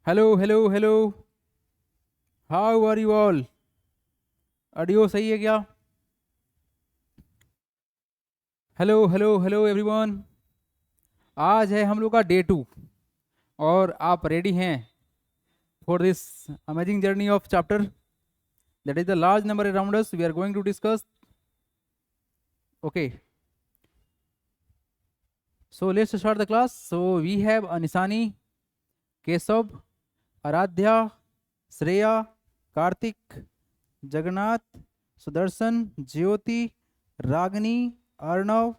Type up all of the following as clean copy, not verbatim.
Hello hello hello. How are you all? Audio सही है क्या? Hello hello hello everyone. आज है हम लोग का डे 2 और आप रेडी हैं for this amazing journey of chapter that is the large number around us we are going to discuss. Okay, so let's start the class. So we have Anisani, Keshav, Aradhya, Shreya, Kartik, Jagannath, Sudarshan, Jyoti, Ragini, Arnav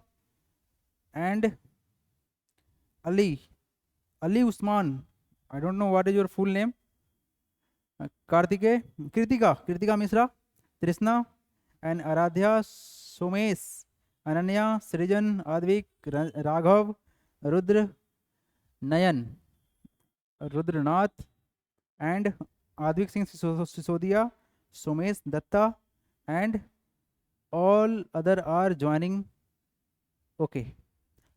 and Ali, Ali Usman. I don't know what is your full name. Kartikeya, Kritika, Kritika Mishra, Trishna and Aradhya, Somesh, Ananya, Srijan, Advik, Raghav, Rudra, Nayan, Rudranath and Advik Singh Sisodia, Somesh Dutta and all other are joining. Okay,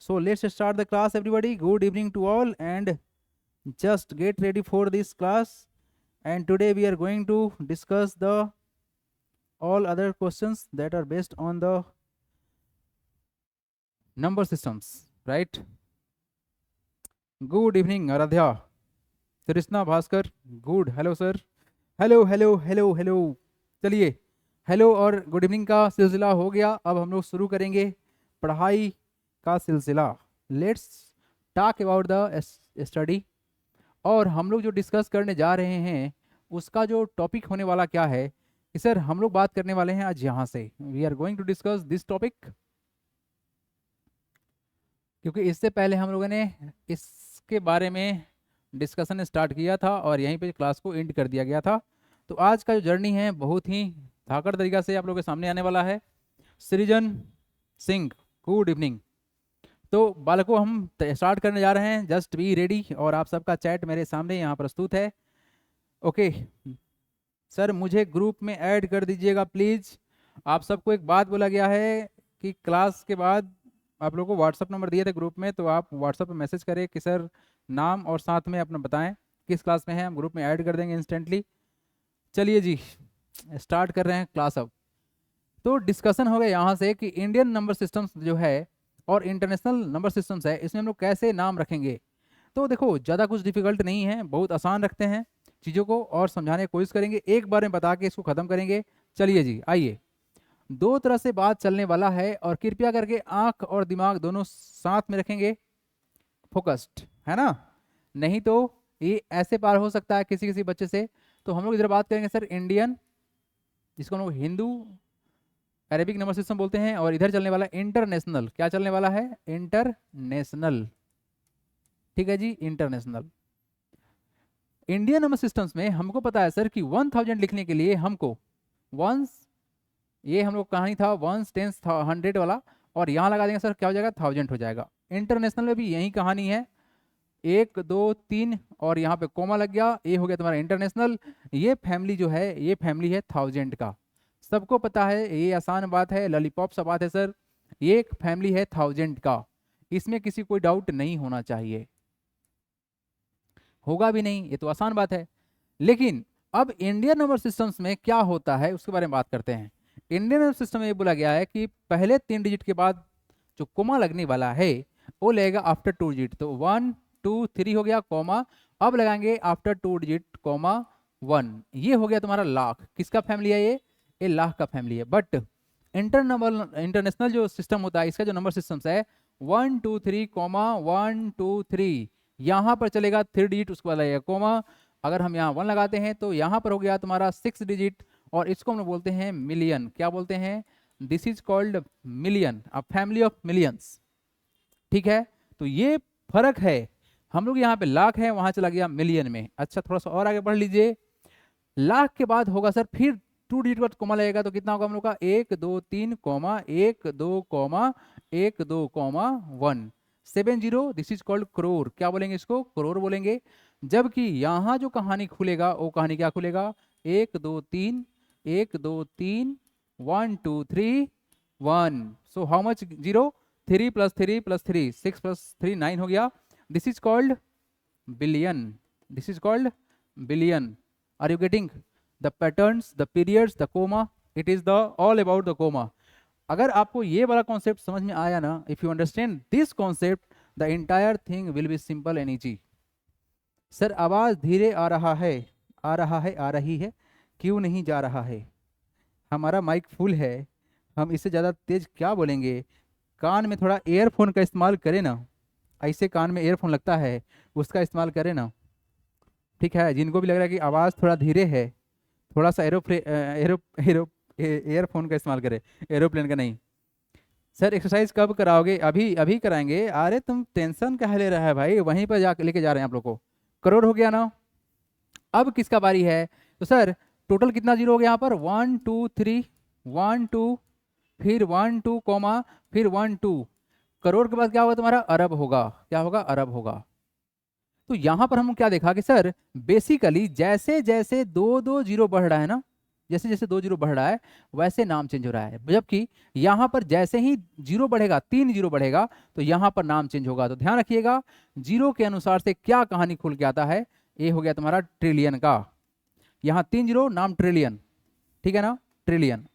so let's start the class everybody. Good evening to all and just get ready for this class. And today we are going to discuss the all other questions that are based on the number systems, right? Good evening Aradhya, Trishna, Bhaskar. Good, hello sir. Hello hello hello hello. चलिए, hello और good evening का सिलसिला हो गया। अब हम लोग शुरू करेंगे पढ़ाई का सिलसिला। Let's talk about the study. और हम लोग जो डिस्कस करने जा रहे हैं उसका जो टॉपिक होने वाला क्या है कि सर हम लोग बात करने वाले हैं आज यहाँ से। We are going to discuss this topic, क्योंकि इससे पहले हम लोगों ने इसके बारे में डिस्कशन स्टार्ट किया था और यहीं पे क्लास को एंड कर दिया गया था। तो आज का जो जर्नी है बहुत ही धाकड़ तरीका से आप लोगों के सामने आने वाला है। सृजन सिंह, गुड इवनिंग। तो बालकों हम स्टार्ट करने जा रहे हैं, जस्ट बी रेडी। और आप सबका चैट मेरे सामने यहाँ प्रस्तुत है। ओके सर, मुझे ग्रुप में ऐड कर दीजिएगा प्लीज़। आप सबको एक बात बोला गया है कि क्लास के बाद आप लोगों को व्हाट्सअप नंबर दिए थे ग्रुप में, तो आप व्हाट्सअप पे मैसेज करें कि सर नाम और साथ में अपना बताएं किस क्लास में है, हम ग्रुप में ऐड कर देंगे इंस्टेंटली। चलिए जी, स्टार्ट कर रहे हैं क्लास अब। तो डिस्कशन हो गया यहाँ से कि इंडियन नंबर सिस्टम्स जो है और इंटरनेशनल नंबर सिस्टम्स है, इसमें हम लोग कैसे नाम रखेंगे। तो देखो, ज़्यादा कुछ डिफिकल्ट नहीं है, बहुत आसान रखते हैं चीज़ों को और समझाने की कोशिश करेंगे, एक बार में बता के इसको ख़त्म करेंगे। चलिए जी, आइए। दो तरह से बात चलने वाला है और कृपया करके आंख और दिमाग दोनों साथ में रखेंगे, फोकस्ड है ना, नहीं तो ये ऐसे पार हो सकता है किसी किसी बच्चे से। तो हम लोग इधर बात करेंगे सर इंडियन, जिसको हम लोग हिंदू अरेबिक नंबर सिस्टम बोलते हैं, और इधर चलने वाला इंटरनेशनल। क्या चलने वाला है? इंटरनेशनल। ठीक है जी, इंटरनेशनल। इंडियन नंबर सिस्टम्स में हमको पता है सर कि 1000 लिखने के लिए हमको वंस, ये हम लोग कहानी था वंस टेंस 100 वाला, और यहाँ लगा देंगे सर, क्या हो जाएगा? 1000 हो जाएगा। इंटरनेशनल में भी यही कहानी है, 1 2 3 और यहाँ पे कोमा लग गया, ये हो गया तुम्हारा इंटरनेशनल। ये फैमिली जो है, ये फैमिली है 1000 का। सबको पता है, ये आसान बात है, लॉलीपॉप सा बात है सर। ये एक फैमिली है 1000 का, इसमें किसी कोई डाउट नहीं होना चाहिए, होगा भी नहीं, ये तो आसान बात है। लेकिन अब इंडियन नंबर सिस्टम्स में क्या होता है उसके बारे में बात करते हैं। इंडियन नंबर सिस्टम में ये बोला गया है कि पहले 3 डिजिट के बाद जो कोमा लगने वाला है वो लगेगा आफ्टर 2 डिजिट। तो 1 2 3 हो गया कोमा, अब लगाएंगे आफ्टर 2 डिजिट कोमा 1। ये हो गया तुम्हारा लाख। किसका फैमिली है ये लाख का फैमिली है। बट इंटरनेशनल जो सिस्टम होता है, इसका जो नंबर सिस्टम्स है 1 2 3 कोमा 1 2 3, यहाँ पर चलेगा 3 डिजिट, उसके बाद लगेगा कोमा। अगर हम यहाँ 1 लगाते हैं तो यहाँ पर हो गया तुम्हारा 6 डिजिट, और इसको हम लोग बोलते हैं मिलियन। क्या बोलते हैं? This is called million, a family of millions. ठीक है, तो ये फर्क है। हम लोग यहाँ पे लाख है, वहां चला गया मिलियन में। अच्छा, थोड़ा सा और आगे बढ़ लीजिए। लाख के बाद होगा सर फिर 2 डिजिट बाद कोमा लगेगा, तो कितना होगा हम लोग का? 1 2 3 comma 1 2 comma 1 2 comma 1 70। This is called crore. क्या बोलेंगे इसको? करोड़ बोलेंगे। जबकि यहाँ जो कहानी खुलेगा वो कहानी क्या खुलेगा? 1 2 3 1 2 3 1 2 3 1। So how much? 0। 3 + 3 + 3 6 + 3 9 हो गया। This is called billion. This is called billion. Are you getting the patterns, the periods, the comma? It is the all about the comma. अगर आपको ये वाला कॉन्सेप्ट समझ में आया ना, if you understand this concept, the entire thing will be simple and easy. Sir आवाज धीरे आ रहा है, आ रहा है, आ रही है, क्यों नहीं जा रहा है? हमारा माइक फुल है, हम इससे ज़्यादा तेज क्या बोलेंगे? कान में थोड़ा एयरफोन का इस्तेमाल करें ना, ऐसे कान में एयरफोन लगता है उसका इस्तेमाल करें ना. ठीक है, जिनको भी लग रहा है कि आवाज़ थोड़ा धीरे है, थोड़ा सा एयरफोन का इस्तेमाल करें, एरोप्लेन का नहीं. सर एक्सरसाइज कब कराओगे? अभी अभी कराएंगे. अरे तुम टेंशन क्या ले रहा है भाई, वहीं पर जा लेके जा रहे हैं आप लोग को. करोड़ हो गया ना. अब किसका बारी है? तो सर टोटल कितना जीरो हो गया यहाँ पर? 1 2 3, 1 2, फिर 1 2 कॉमा, फिर 1 2. करोड़ के बाद क्या होगा तुम्हारा? अरब होगा. क्या होगा? अरब होगा. तो यहाँ पर हम क्या देखा कि सर बेसिकली जैसे जैसे दो दो जीरो बढ़ रहा है ना, जैसे जैसे दो जीरो बढ़ रहा है वैसे नाम चेंज हो रहा है. जबकि यहाँ पर जैसे ही जीरो बढ़ेगा, 3 जीरो बढ़ेगा, तो यहाँ पर नाम चेंज होगा. तो ध्यान रखिएगा, जीरो के अनुसार से क्या कहानी खुल के आता है. ये हो गया तुम्हारा ट्रिलियन का. यहाँ 3 जीरो, नाम ट्रिलियन. ठीक है ना, ट्रिलियन.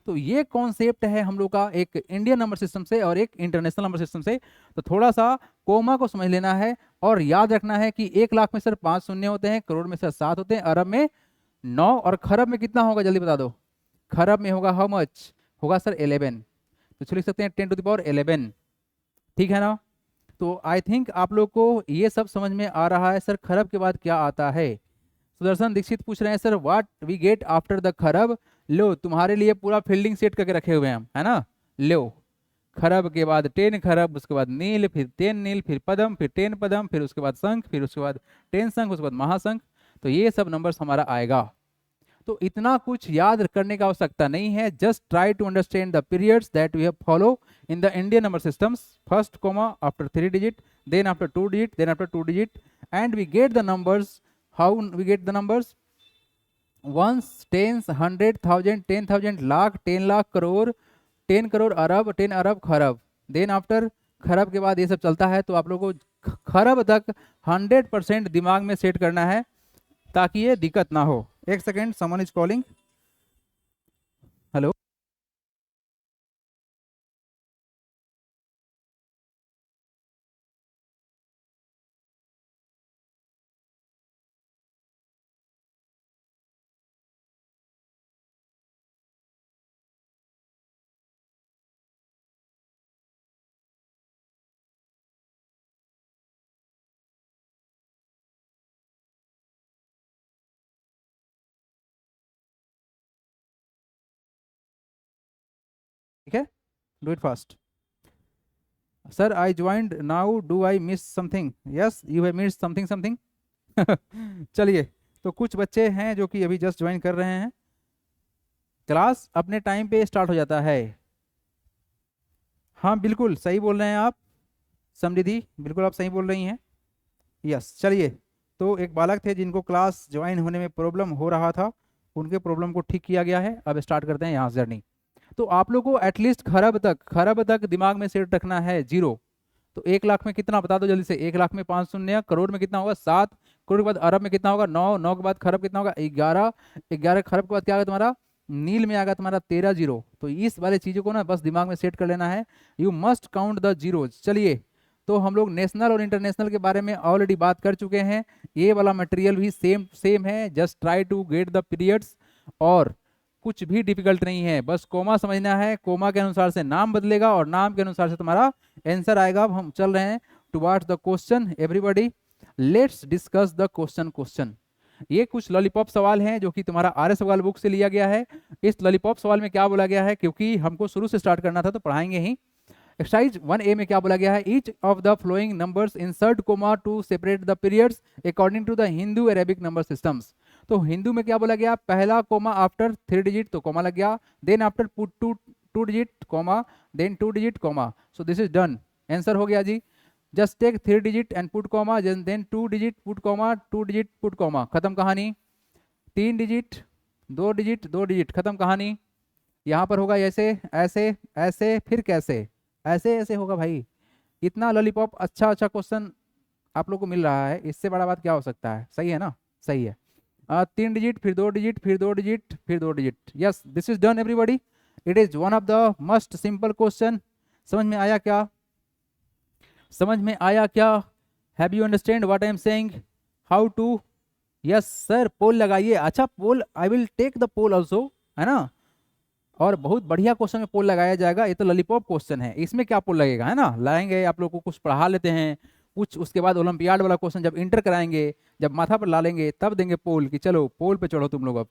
तो ये कॉन्सेप्ट है हम लोग का, एक इंडियन नंबर सिस्टम से और एक इंटरनेशनल नंबर सिस्टम से. तो थोड़ा सा कोमा को समझ लेना है और याद रखना है कि 1 लाख में सर 5 शून्य होते हैं, करोड़ में सर 7 होते हैं, अरब में 9, और खरब में कितना होगा जल्दी बता दो? खरब में होगा हाउ मच? होगा सर 11. तो चलो लिख सकते हैं 10 टू द पावर 11. ठीक है ना. तो आई थिंक आप लोग को ये सब समझ में आ रहा है. सर खरब के बाद क्या आता है? सुदर्शन दीक्षित पूछ रहे हैं sir what we get after the kharab. लो तुम्हारे लिए पूरा फील्डिंग सेट करके रखे हुए हैं हम, है ना. लो खरब के बाद 10 खरब, उसके बाद नील, फिर 10 नील, फिर पदम, फिर 10 पदम, फिर उसके बाद शंख, फिर उसके बाद 10 शंख, उसके बाद महाशंख. तो ये सब नंबर्स हमारा आएगा. तो इतना कुछ याद करने का आवश्यकता नहीं है. Just try to understand the periods that we have follow in the Indian number systems. First comma after 3 digit, then after 2 digit, then after 2 digit, and we get the numbers. How we get the numbers? Ones, tens, 100, 1000, 10,000, lakh, 10 lakh, crore, 10 crore, अरब, 10 अरब, खरब. Then after खरब के बाद ये सब चलता है. तो आप लोगों को खरब तक 100% दिमाग में सेट करना है ताकि ये दिक्कत ना हो. एक second, someone is calling. Hello. ठीक है, do it fast. Sir I joined now, do I miss something? Yes, you have miss something something. चलिए, तो कुछ बच्चे हैं जो कि अभी जस्ट ज्वाइन कर रहे हैं. क्लास अपने टाइम पे स्टार्ट हो जाता है. हाँ बिल्कुल सही बोल रहे हैं आप समृद्धि, बिल्कुल आप सही बोल रही हैं. यस. चलिए, तो एक बालक थे जिनको क्लास ज्वाइन होने में प्रॉब्लम हो रहा था, उनके प्रॉब्लम को ठीक किया गया है. अब स्टार्ट करते हैं यहाँ से जर्नी. तो आप लोग को एटलीस्ट खरब तक दिमाग में सेट रखना है. जीरो. तो 1 लाख में कितना बता दो जल्दी से? 1 लाख में 5 शून्य. करोड़ में कितना होगा? 7. करोड़ के बाद अरब में कितना होगा? 9. 9 के बाद खरब कितना होगा? 11. 11 खरब के बाद क्या होगा तुम्हारा? नील में आएगा तुम्हारा 13 जीरो. तो इस वाले चीज़ों को ना बस दिमाग में सेट कर लेना है. You must count the zeros. चलिए, तो हम लोग नेशनल और इंटरनेशनल के बारे में ऑलरेडी बात कर चुके हैं. ये वाला मटेरियल भी सेम सेम है. Just try to get the periods. और कुछ भी डिफिकल्ट नहीं है, बस कोमा समझना है. कोमा के अनुसार से नाम बदलेगा और नाम के अनुसार से तुम्हारा आंसर आएगा. अब हम चल रहे हैं towards the question. Everybody let's discuss the question. ये कुछ लॉलीपॉप सवाल हैं जो कि तुम्हारा आर्य सवाल बुक से लिया गया है. इस लॉलीपॉप सवाल में क्या बोला गया है, क्योंकि हमको शुरू से स्टार्ट करना था तो पढ़ाएंगे ही. एक्सरसाइज 1A में क्या बोला गया है? Each of the following numbers insert comma to separate the periods according to the Hindu Arabic number systems. तो हिंदू में क्या बोला गया? पहला कोमा आफ्टर 3 डिजिट, तो कोमा लग गया. Then after put 2 digit comma, then 2 digit comma. So this is done. Answer हो गया जी. Just take 3 digit and put comma, then 2 digit put comma, 2 digit put coma. खत्म कहानी. 3 डिजिट, 2 डिजिट, 2 डिजिट, खत्म कहानी. यहाँ पर होगा ऐसे ऐसे ऐसे, फिर कैसे? ऐसे ऐसे होगा भाई. इतना लॉलीपॉप अच्छा अच्छा क्वेश्चन आप लोग को मिल रहा है, इससे बड़ा बात क्या हो सकता है? सही है ना? सही है। 3 डिजिट, फिर 2 डिजिट, फिर 2 डिजिट, फिर 2 digit. Yes, this is done everybody. It is one of the most simple question. समझ में आया क्या? समझ में आया क्या? Have you understand what I am saying? How to? Yes sir, poll लगाइए। अच्छा, poll, I will take the poll also, है ना? और बहुत बढ़िया क्वेश्चन में पोल लगाया जाएगा। ये तो लॉलीपॉप क्वेश्चन है, इसमें क्या पोल लगेगा, है ना? लाएंगे, आप लोग को कुछ पढ़ा लेते हैं कुछ, उसके बाद ओलंपियाड वाला क्वेश्चन जब इंटर कराएंगे, जब माथा पर ला लेंगे, तब देंगे पोल कि चलो पोल पे चढ़ो तुम लोग। अब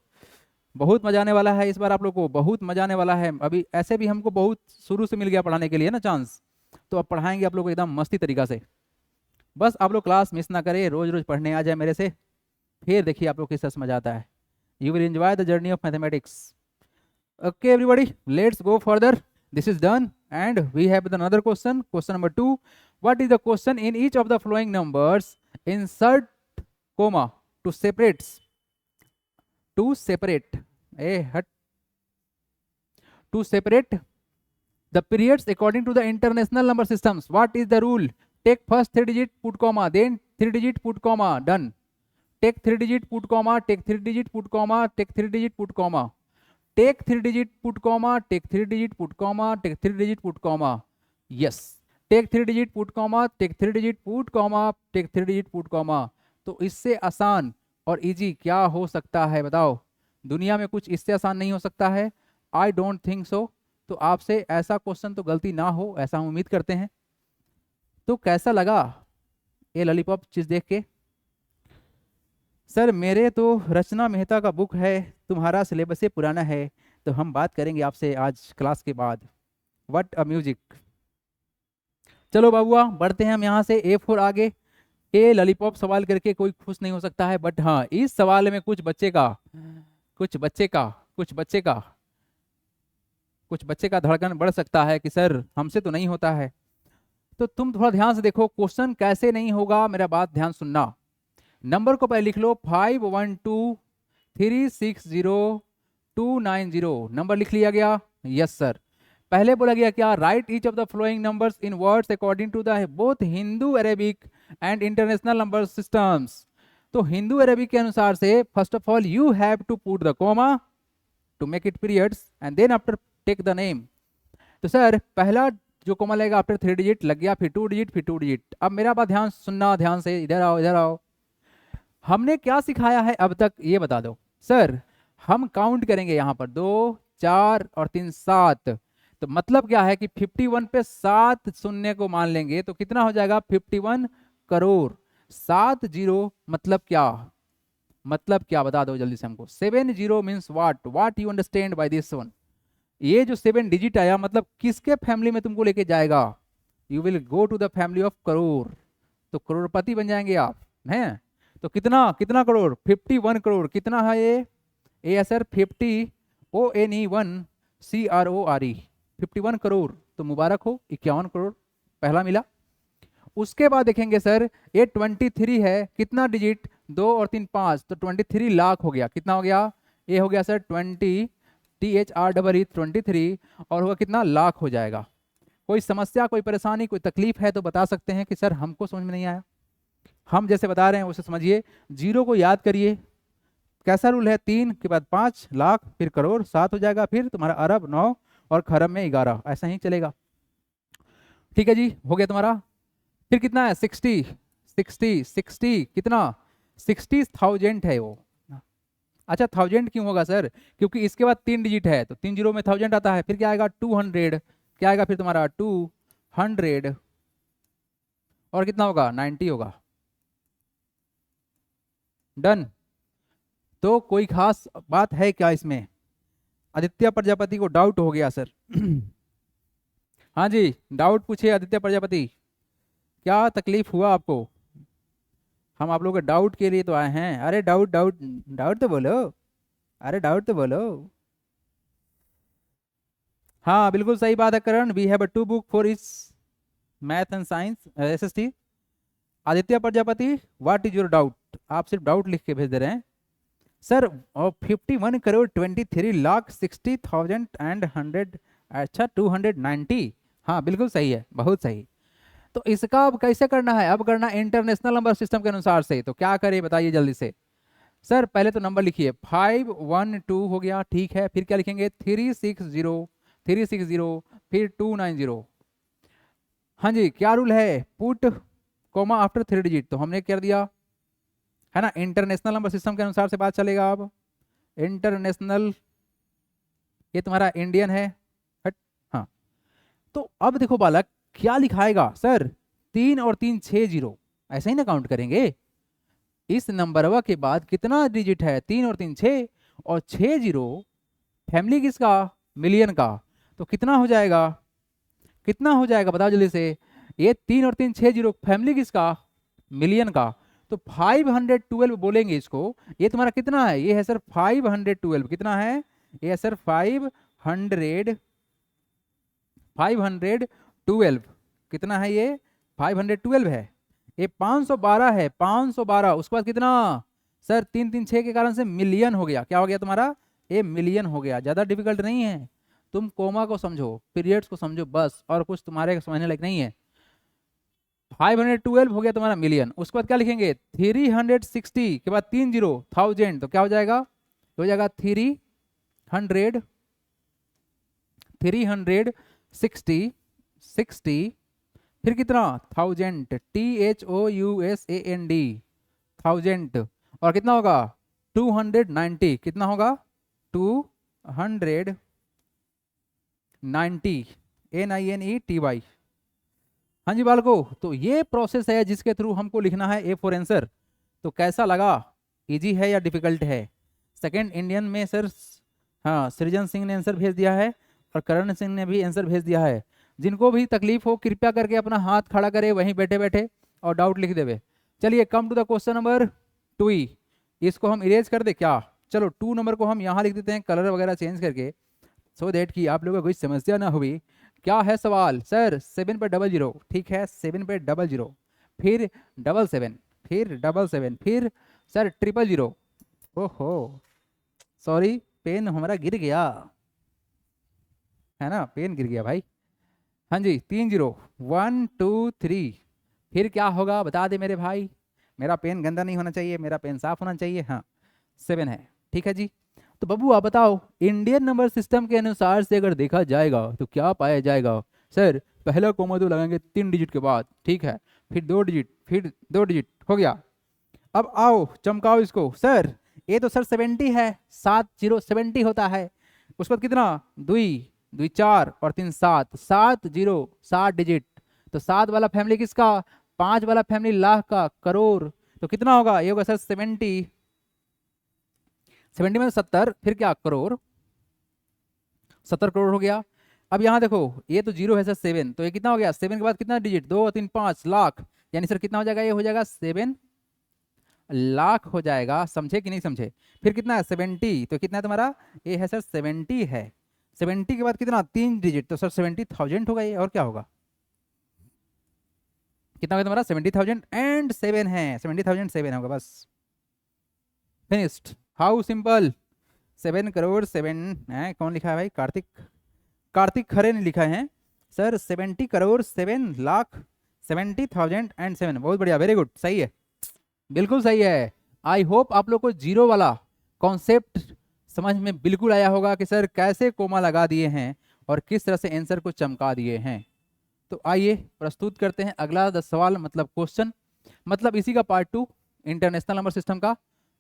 बहुत मजा आने वाला है इस बार, आप लोग को बहुत मजा आने वाला है। अभी ऐसे भी हमको बहुत शुरू से मिल गया पढ़ाने के लिए ना चांस, तो अब पढ़ाएंगे आप लोग को एकदम मस्ती तरीका से। बस आप लोग क्लास मिस ना करें, रोज रोज पढ़ने आ जाए मेरे से, फिर देखिए आप लोग किस तरह समझ आता है। You will enjoy the journey of mathematics. Okay, everybody, let's go further. This is done, and we have another question. Question number 2. What is the question in each of the following numbers? Insert comma to separate. To separate. To separate the periods according to the international number systems. What is the rule? Take first 3 digit, put comma, then 3 digit, put comma. Done. Take 3 digit, put comma. Take 3 digit, put comma. Take 3 digit, put comma. Take 3 digit, put comma. Take 3 digit, put comma. Take 3 digit, put comma. Yes. Take 3 digit, put comma. Take 3 digit, put comma. Take 3 digit, put comma. तो इससे आसान और easy क्या हो सकता है बताओ? दुनिया में कुछ इससे आसान नहीं हो सकता है। I don't think so. तो आपसे ऐसा क्वेश्चन तो गलती ना हो, ऐसा हम उम्मीद करते हैं। तो कैसा लगा ये लॉलीपॉप चीज देख के? सर मेरे तो रचना मेहता का बुक है, तुम्हारा सिलेबस से पुराना है, तो हम बात करेंगे आपसे आज क्लास के बाद। What a music. चलो बाबुआ, बढ़ते हैं हम यहाँ से A4 आगे। ए लॉलीपॉप सवाल करके कोई खुश नहीं हो सकता है, बट हाँ, इस सवाल में कुछ बच्चे का धड़कन बढ़ सकता है कि सर हमसे तो नहीं होता है। तो तुम थोड़ा ध्यान से देखो क्वेश्चन कैसे नहीं होगा, मेरा बात ध्यान सुनना। नंबर को पहले लिख लो 512360 290। नंबर लिख लिया गया? Yes sir. पहले बोला गया क्या? Write each of the following numbers in words according to the both Hindu Arabic and international number systems. तो हिंदू अरेबिक के अनुसार से first of all you have to put the comma to make it periods and then after take the name. तो sir पहला जो comma लगेगा after 3 digit लग गया, फिर 2 डिजिट, फिर 2 डिजिट। अब मेरा बात ध्यान सुनना, ध्यान से, इधर आओ इधर आओ। हमने क्या सिखाया है अब तक ये बता दो। सर हम काउंट करेंगे यहाँ पर 2 4 और 3 7। तो मतलब क्या है कि 51 पे 7 शून्य को मान लेंगे तो कितना हो जाएगा? 51 करोड़। 7 जीरो मतलब क्या? मतलब क्या बता दो जल्दी से हमको। 7 zero means what you understand by this one? ये जो 7 डिजिट आया मतलब किसके फैमिली में तुमको लेके जाएगा? You will go to the family of crore. तो करोड़पति बन जाएंगे आप, हैं? तो कितना कितना करोड़? 51 करोड़। कितना है ये? ए सर 50 ONE 1 CRORE 51 करोड़। तो मुबारक हो, 51 करोड़ पहला मिला। उसके बाद देखेंगे सर ये 23 है, कितना डिजिट? 2 और 3 5, तो 23 लाख हो गया। कितना हो गया? ये हो गया सर 20 THREE 23 और होगा कितना? लाख हो जाएगा। कोई समस्या, कोई परेशानी, कोई तकलीफ है तो बता सकते हैं कि सर हमको समझ में नहीं आया। हम जैसे बता रहे हैं उसे समझिए। जीरो को याद करिए। कैसा रूल है? 3 के बाद 5 लाख, फिर करोड़, 7 हो जाएगा, फिर तुम्हारा अरब 9 और खरब में 11, ऐसा ही चलेगा। ठीक है जी, हो गया तुम्हारा। फिर कितना है? 60 कितना? 60,000 है वो। अच्छा 1000 क्यों होगा सर? क्योंकि इसके बाद 3 डिजिट है तो 3 जीरो में 1000 आता है। फिर क्या आएगा? 200। क्या आएगा फिर तुम्हारा? 200 और कितना होगा? 90 होगा। डन। तो कोई खास बात है क्या इसमें? आदित्य प्रजापति को डाउट हो गया सर। हाँ जी, डाउट पूछिए आदित्य प्रजापति, क्या तकलीफ हुआ आपको? हम आप लोगों के डाउट के लिए तो आए हैं। अरे डाउट डाउट डाउट तो बोलो, अरे डाउट तो बोलो। हाँ बिल्कुल सही बात है करण। वी हैव 2 बुक फॉर इस math and science SST। Aditya Prajapati what is your doubt? आप सिर्फ डाउट लिख के भेज दे रहे हैं सर। 51 करोड़ 23 लाख 60,000 एंड 100। अच्छा 290। हाँ बिल्कुल सही है, बहुत सही। तो इसका अब कैसे करना है, अब करना इंटरनेशनल नंबर सिस्टम के अनुसार से। तो क्या करें बताइए जल्दी से। सर पहले तो नंबर लिखिए, 512 हो गया, ठीक है। फिर क्या लिखेंगे, 360 फिर 290। हाँ जी, क्या रूल है, पुट कोमा आफ्टर 3 डिजिट। तो हमने कर दिया है ना, इंटरनेशनल नंबर सिस्टम के अनुसार से बात चलेगा। अब इंटरनेशनल, ये तुम्हारा इंडियन है, हट, हाँ। तो अब देखो बालक, क्या लिखाएगा सर, 3 और 3 6 0, ऐसे ही ना काउंट करेंगे। इस नंबरवा के बाद कितना डिजिट है, 3 और 3 6, और 6 0 फैमिली किसका, मिलियन का। तो कितना हो जाएगा, कितना हो जाएगा बताओ जल्दी से। ये 3 और 3 6 0 फैमिली किसका, मिलियन का। तो 512 बोलेंगे इसको। ये तुम्हारा कितना है, ये है सर 512। कितना है, ये है सर 512। कितना है ये, 512 है। ये 512 है, 512। उसके बाद कितना सर, 3 3 6 के कारण से मिलियन हो गया। क्या हो गया तुम्हारा, ये मिलियन हो गया। ज्यादा डिफिकल्ट नहीं है, तुम कोमा को समझो, पीरियड्स को समझो बस, और कुछ तुम्हारे समझने लायक नहीं है। 512 हो गया तुम्हारा मिलियन। उसके बाद क्या लिखेंगे, 360 के बाद 30 थाउजेंड। तो क्या हो जाएगा, हो जाएगा 360 फिर कितना, थाउजेंड, THOUSAND, थाउजेंड। और कितना होगा, 290। कितना होगा, 290, NINETY। हाँ जी बालको, तो ये प्रोसेस है जिसके थ्रू हमको लिखना है ए फॉर आंसर। तो कैसा लगा, इजी है या डिफिकल्ट है। सेकंड इंडियन में सर, हाँ, सृजन सिंह ने आंसर भेज दिया है और करण सिंह ने भी आंसर भेज दिया है। जिनको भी तकलीफ हो कृपया करके अपना हाथ खड़ा करे वहीं बैठे बैठे और डाउट लिख देवे। चलिए come to the question number 2। इसको हम इरेज कर दे क्या, चलो 2 नंबर को हम यहाँ लिख देते हैं कलर वगैरह चेंज करके, सो देट कि आप लोगों को कोई समस्या ना हुई। क्या है सवाल सर, 7 पे 00, ठीक है, 7 पे 00, फिर 77, फिर 77, फिर सर 000। ओहो सॉरी, पेन हमारा गिर गया है ना, पेन गिर गया भाई। हाँ जी, 30, 1 2 3, फिर क्या होगा बता दे मेरे भाई। मेरा पेन गंदा नहीं होना चाहिए, मेरा पेन साफ होना चाहिए। हाँ 7 है, ठीक है जी। तो बबू आप बताओ, इंडियन नंबर सिस्टम के अनुसार से अगर देखा जाएगा तो क्या पाया जाएगा। सर पहला कोमा तो लगाएंगे 3 डिजिट के बाद, ठीक है, फिर 2 डिजिट, फिर 2 डिजिट हो गया। अब आओ चमकाओ इसको सर, ये तो सर 70 है, 70 होता है। उसके बाद कितना, दुई, दुई 4 और 3 7, 7 तो 7 वाला फैमिली किसका, 5 वाला फैमिली लाख का, करोड़। तो कितना होगा, ये होगा सर 70 में 70, फिर क्या करोड़, 70 करोड़ हो गया। अब यहाँ देखो, ये तो 0 है सर 7, तो ये कितना हो गया, 7 के बाद कितना डिजिट, 2 3 5 लाख, यानी सर कितना हो जाएगा, ये हो जाएगा 7 लाख हो जाएगा। समझे कि नहीं समझे। फिर कितना है 70, तो कितना है तुम्हारा, ये है सर 70 है। 70 के बाद कितना, 3 डिजिट, तो सर 70,000 होगा ये, और क्या होगा, कितना होगा तुम्हारा 70,007 है, 70,007 होगा बस, फिनिश्ड। हाउ सिंपल, 7 करोड़ 7 है, कौन लिखा है भाई, कार्तिक, कार्तिक खरे ने लिखा है सर, 70 करोड़ 7 लाख 70,007। बहुत बढ़िया, वेरी गुड, सही है, बिल्कुल सही है। आई होप आप लोग को जीरो वाला कॉन्सेप्ट समझ में बिल्कुल आया होगा कि सर कैसे कोमा लगा दिए हैं और किस तरह से आंसर को चमका दिए हैं। तो आइए प्रस्तुत करते हैं अगला 10 सवाल, मतलब क्वेश्चन, मतलब इसी का पार्ट 2 इंटरनेशनल नंबर सिस्टम का।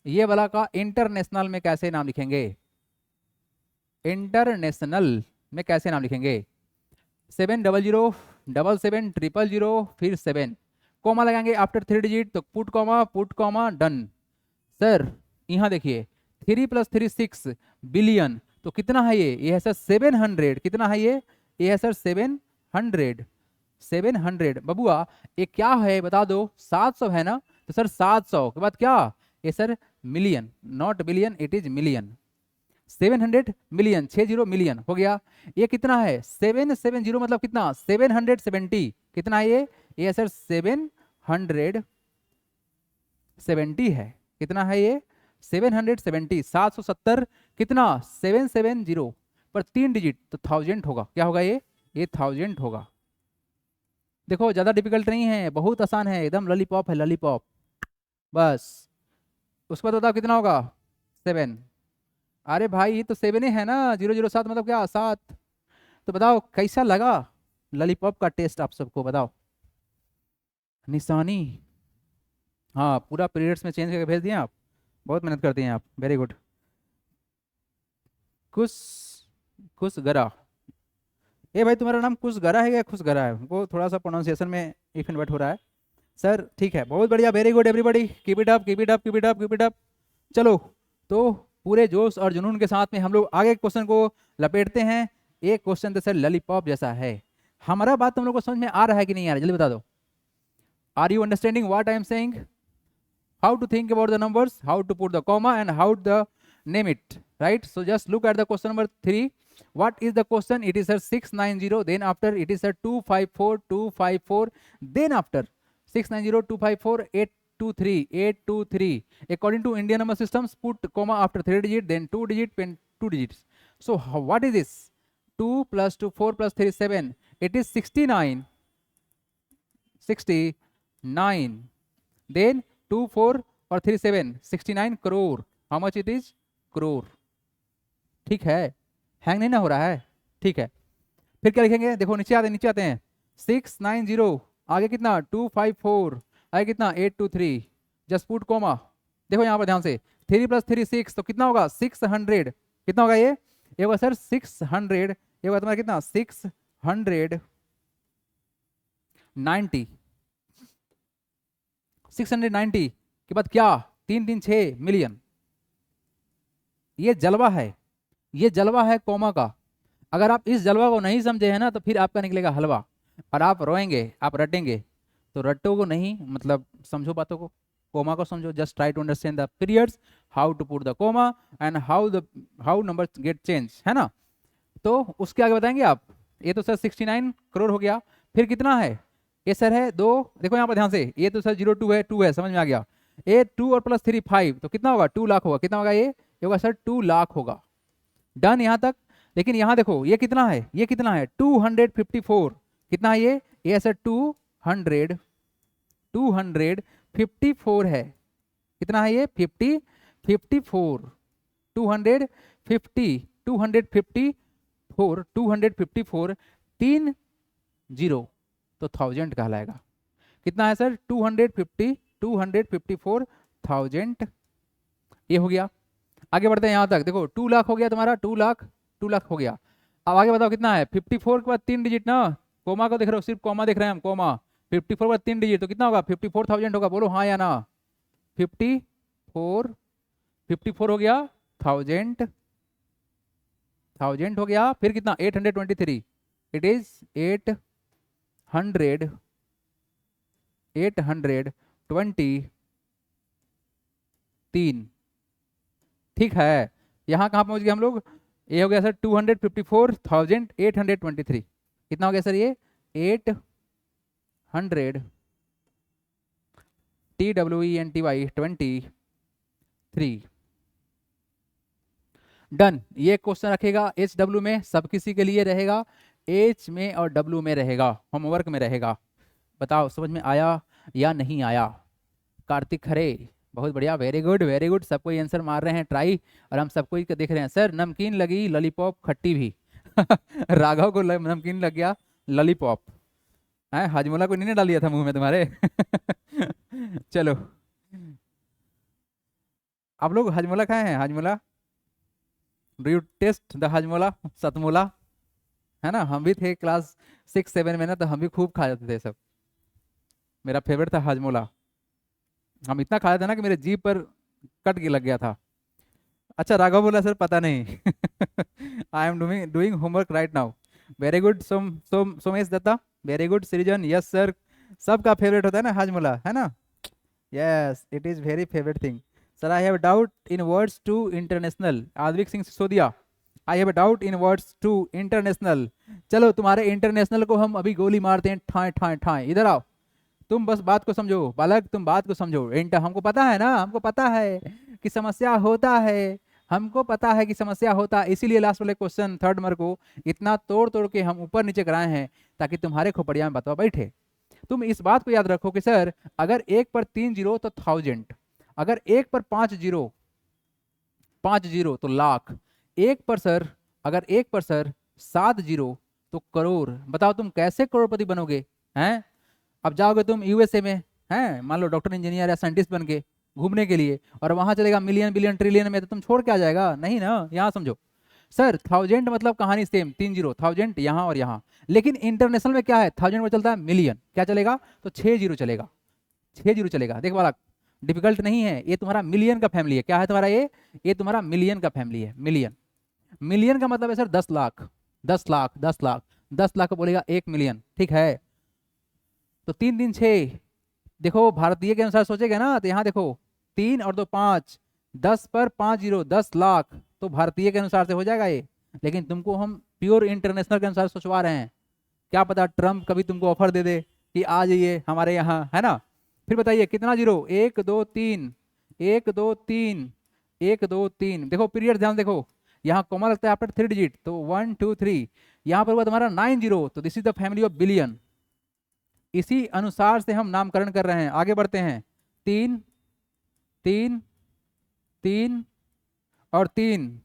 ये वाला का इंटरनेशनल में कैसे नाम लिखेंगे, इंटरनेशनल में कैसे नाम लिखेंगे। 700 77 000 फिर 7, कोमा लगाएंगे आफ्टर 3 डिजिट, तो पुट कॉमा डन। सर यहाँ देखिए, 3 + 3 6 बिलियन, तो कितना है ये है सर 700। कितना है ये है सर 700, 700। बबुआ ये क्या है बता दो, 700 है ना, तो सर 700 के बाद क्या, ये sir million, not billion, it is million. 700 million, 60 million हो गया। ये कितना है 770, मतलब कितना 770। कितना है ये है सर 770 है। कितना है ये 770, 770 कितना 770 पर 3 डिजिट, तो 1000 होगा। क्या होगा ये 1000 होगा। देखो ज़्यादा डिफिकल्ट नहीं है, बहुत आसान है, एकदम लॉलीपॉप है, लॉलीपॉप। बस उसके बाद बताओ कितना होगा? 7। अरे भाई ये तो 7 ही है ना, 007 मतलब क्या, 7। तो बताओ कैसा लगा लॉलीपॉप का टेस्ट आप सबको, बताओ। निशानी, हाँ पूरा पीरियड्स में चेंज करके भेज दिए आप, बहुत मेहनत करती हैं आप, वेरी गुड। खुश, खुश गरा, ए भाई तुम्हारा नाम खुश गरा है या खुश गरा है? वो थोड़ा सा प्रोनाउंसिएशन में इफ एंड बट हो रहा है। सर ठीक है, बहुत बढ़िया, very good everybody, keep it up, keep it up, keep it up, keep it up. चलो, तो पूरे जोश और जुनून के साथ में हम लोग आगे क्वेश्चन को लपेटते हैं। एक क्वेश्चन तो सर लॉलीपॉप जैसा है, हमारा बात तुम लोग को समझ में आ रहा है कि नहीं आ रहा है, जल्दी बता दो। Are you understanding what I am saying? How to think about the numbers, how to put the comma, and how to name it, right? So just look at the question number 3. What is the question? It is a 690, then after it is a 254, 254, then after 690, 254, 823, 823. According to Indian number systems, put comma after 3 digit, then 2 digit, then 2 digits. So what is this? 2 plus 2, 4 plus 3 is 7. It is 69, 69. Then 2 4 और 3 7, 69 crore. How much it is? Crore. ठीक है, hang नहीं ना हो रहा है? ठीक है, फिर क्या लिखेंगे? देखो नीचे आते हैं, नीचे आते हैं। 690, आगे कितना? 254, आगे कितना? 823, जस्ट पुट कॉमा। देखो यहाँ पर ध्यान से, 3 प्लस 3 6, तो कितना होगा? 600। कितना होगा ये होगा सर 600, ये होगा तुम्हारा कितना? 690, 690 के बाद क्या? 3 3 6 मिलियन। ये जलवा है, ये जलवा है कॉमा का। अगर आप इस जलवा को नहीं समझे हैं ना, तो फिर आपका निकलेगा हलवा, और आप रोएंगे, आप रटेंगे। तो रटो को नहीं, मतलब समझो बातों को, कोमा को समझो। Just try to understand the periods, how to put the comma, and how numbers get change, है ना? तो उसके आगे बताएंगे आप। ये तो सर 69 करोड़ हो गया, फिर कितना है? ये सर है 2, देखो यहाँ पर ध्यान से, ये तो सर 02 है, 2 है, समझ में आ गया। ये 2 और प्लस 3 5, तो कितना होगा? 2 लाख होगा। कितना होगा ये होगा सर 2 लाख होगा। डन यहाँ तक। लेकिन यहाँ देखो ये कितना है, ये कितना है? 254। कितना है ये सर 254 है। कितना है ये? 54, 254, 3 0, तो 1000 कहलाएगा। कितना है सर? 254,000। ये हो गया। आगे बढ़ते हैं यहाँ तक, देखो 2 लाख हो गया तुम्हारा, 2 लाख हो गया। अब आगे बताओ कितना है? 54 के बाद 3 डिजिट ना, कोमा को देख रहे हो, सिर्फ कोमा देख रहे हैं हम, कोमा। 54 के बाद 3 डिजिट, तो कितना होगा? 54,000 होगा। बोलो हाँ या ना? 54 हो गया, 1000 हो गया। फिर कितना? 823, इट इज 823। ठीक है, यहाँ कहाँ पहुँच गए हम लोग? ये हो गया सर 254,823। कितना हो गया सर ये? 800 TWENTY 23। डन। ये क्वेश्चन रखेगा HW में, सब किसी के लिए रहेगा, H में और W में रहेगा, होमवर्क में रहेगा। बताओ समझ में आया या नहीं आया? कार्तिक खरे, बहुत बढ़िया, वेरी गुड वेरी गुड। सबको आंसर मार रहे हैं ट्राई, और हम सबको ही देख रहे हैं। सर नमकीन लगी लॉलीपॉप खट्टी भी। राघव को नमकीन लग गया लॉलीपॉप है, हाजमोला को नहीं डाल दिया था मुंह में तुम्हारे? चलो, आप लोग हाजमोला खाए हैं? Hajmola, do you taste the Hajmola, Satmola, है ना? हम भी थे क्लास 6 7 में ना, तो हम भी खूब खा जाते थे सब। मेरा फेवरेट था हाजमोला। हम इतना खाया था ना कि मेरे जीभ पर कट के लग गया था। अच्छा, राघव बोला सर पता नहीं। I am doing homework right now. Very good Somesh Datta, very good Srijan, yes sir. सबका फेवरेट होता है ना हाजमोला, है ना? Yes, it is very favourite thing. Sir I have doubt in words to international, Advik Singh Sisodia, I have doubt in words to international. चलो तुम्हारे international को हम अभी गोली मारते हैं, ठाए ठाए ठाए। इधर आओ, तुम बस बात को समझो बालक, तुम बात को समझो। इंटर हमको पता है ना, हमको पता है कि समस्या होता है, हमको पता है कि समस्या होता है, इसीलिए लास्ट वाले क्वेश्चन 3rd नंबर को इतना तोड़ तोड़ के हम ऊपर नीचे कराए हैं, ताकि तुम्हारे खोपड़िया में बतवा बैठे। तुम इस बात को याद रखो कि सर अगर एक पर 3 जीरो तो 1000, अगर एक पर 5 जीरो तो लाख, एक पर सर अगर एक पर सर 7 जीरो तो करोड़। बताओ तुम कैसे करोड़पति बनोगे? हैं? अब जाओगे तुम यूएसए में, हैं, मान लो डॉक्टर इंजीनियर या साइंटिस्ट बन के घूमने के लिए, और वहां चलेगा मिलियन बिलियन ट्रिलियन में, तो तुम छोड़ के आ जाएगा नहीं ना। यहाँ समझो सर, 1000 मतलब कहानी सेम, 3 जीरो, 1000 यहाँ और यहाँ। लेकिन इंटरनेशनल में क्या है, 1000 में चलता है मिलियन, क्या चलेगा? तो 6 जीरो चलेगा, 6 जीरो चलेगा। देख वाला डिफिकल्ट नहीं है, ये तुम्हारा मिलियन का फैमिली है। क्या है तुम्हारा ये तुम्हारा मिलियन का फैमिली है। मिलियन, मिलियन का मतलब है सर 10 लाख, 10 लाख, 10 लाख, 10 लाख को बोलेगा 1 मिलियन, ठीक है। तो 3 3 6, देखो भारतीय के अनुसार सोचेगा ना, तो यहाँ देखो 3 और 2 5, 10 पर 5 जीरो 10 लाख, तो भारतीय के अनुसार से हो जाएगा ये। लेकिन तुमको हम प्योर इंटरनेशनल के अनुसार सोचवा रहे हैं, क्या पता ट्रम्प कभी तुमको ऑफर दे दे कि आ जाइए हमारे यहाँ, है ना। फिर बताइए कितना जीरो, 1 2 3, 1 2 3, 1 2 3। देखो पीरियड ध्यान देखो, यहाँ कॉमा लगता है आफ्टर 3 डिजिट, तो 1 2 3, यहाँ पर हुआ तुम्हारा 9 जीरो, तो this is the family of billion. इसी अनुसार से हम नामकरण कर रहे हैं। आगे बढ़ते हैं, 3 3 3 और 3,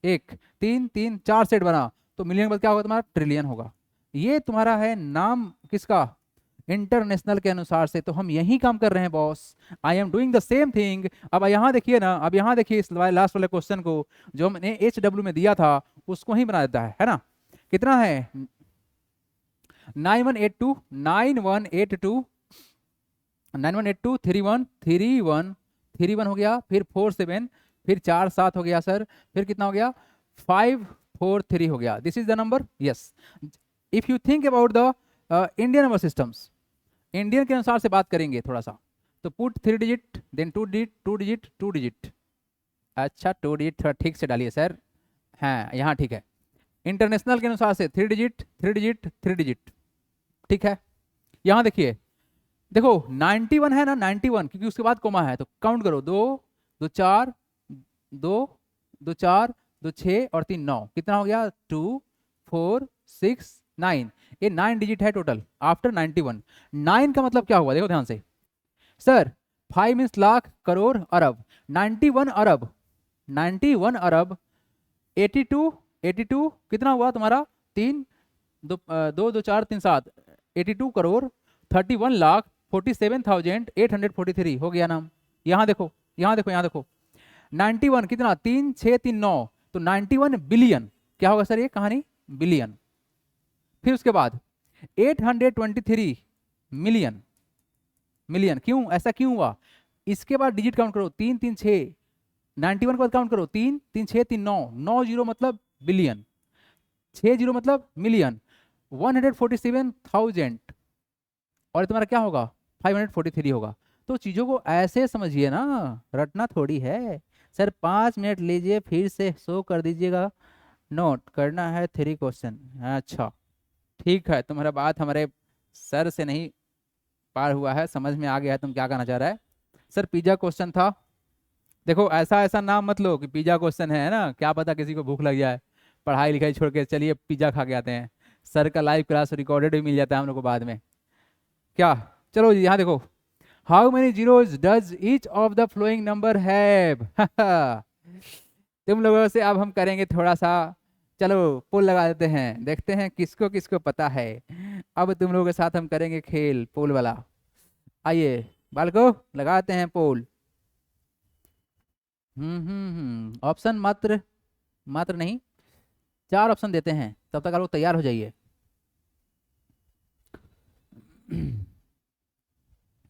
1 3 3 4 सेट बना, तो मिलियन के बाद क्या होगा तुम्हारा? ट्रिलियन होगा। ये तुम्हारा है नाम किसका? इंटरनेशनल के अनुसार से। तो हम यही काम कर रहे हैं boss, I am doing the same thing. अब यहाँ देखिए ना, अब यहाँ देखिए इस लास्ट वाले क्वेश्चन को जो हमने HW में दिया था उसको ही बना देता है ना। कितना है? 9182 9182 9182 31 31 31 हो गया, फिर 47, फिर 4 7 हो गया सर, फिर कितना हो गया? 543 हो गया। This is the number, yes. If you think about the Indian number systems, Indian के अनुसार से बात करेंगे थोड़ा सा, तो put 3 digit, then 2 digit, 2 digit, 2 digit. अच्छा 2 डिजिट थोड़ा ठीक से डालिए सर, हाँ यहाँ ठीक है। इंटरनेशनल के अनुसार से 3 डिजिट, 3 डिजिट, 3 डिजिट, ठीक है। यहाँ देखिए, देखो 91 है ना, 91, क्योंकि उसके बाद कोमा है, तो काउंट करो, 2 2 4, 2 2 4 2 6 और 3 9, कितना हो गया? 2 4 6 9, ये 9 डिजिट है टोटल आफ्टर 91। 9 का मतलब क्या हुआ देखो ध्यान से सर, 5 मीन्स लाख, करोड़, अरब, 91 अरब, 91 अरब, 82 82 कितना हुआ तुम्हारा? 3 2 2 2 4 3 7, 82 करोड़, 31 लाख 47,843 हो गया नाम। यहाँ देखो, यहाँ देखो, यहाँ देखो 91 कितना? 3 6 3 9, तो 91 बिलियन। क्या होगा सर ये कहानी? बिलियन। फिर उसके बाद 823 मिलियन, मिलियन। क्यों ऐसा क्यों हुआ? इसके बाद डिजिट काउंट करो, 3 3 6, 91 के बाद काउंट करो, 3 3 6 3 9, 9 जीरो मतलब बिलियन, 6 जीरो मतलब मिलियन, 147,000, और तुम्हारा क्या होगा? 543 होगा। तो चीज़ों को ऐसे समझिए ना, रटना थोड़ी है। सर 5 मिनट लीजिए, फिर से शो कर दीजिएगा, नोट करना है 3 क्वेश्चन। अच्छा ठीक है, तुम्हारा बात हमारे सर से नहीं पार हुआ है, समझ में आ गया है तुम क्या कहना चाह रहा है। सर पिज्जा क्वेश्चन था, देखो ऐसा ऐसा नाम मत लो कि पिज्जा क्वेश्चन है ना, क्या पता किसी को भूख लग जाए, पढ़ाई लिखाई छोड़ के चलिए पिज्जा खा के आते हैं। सर का लाइव क्लास रिकॉर्डेड भी मिल जाता है हम लोग को बाद में, क्या। चलो जी यहाँ देखो, how many zeros does each of the flowing number have. तुम लोगों से अब हम करेंगे थोड़ा सा, चलो पोल लगा देते हैं, देखते हैं किसको किसको पता है। अब तुम लोगों के साथ हम करेंगे खेल पोल वाला। आइए बालको लगाते हैं पोल। ऑप्शन मात्र, मात्र नहीं, 4 ऑप्शन देते हैं, तब तक आप लोग तैयार हो जाइए।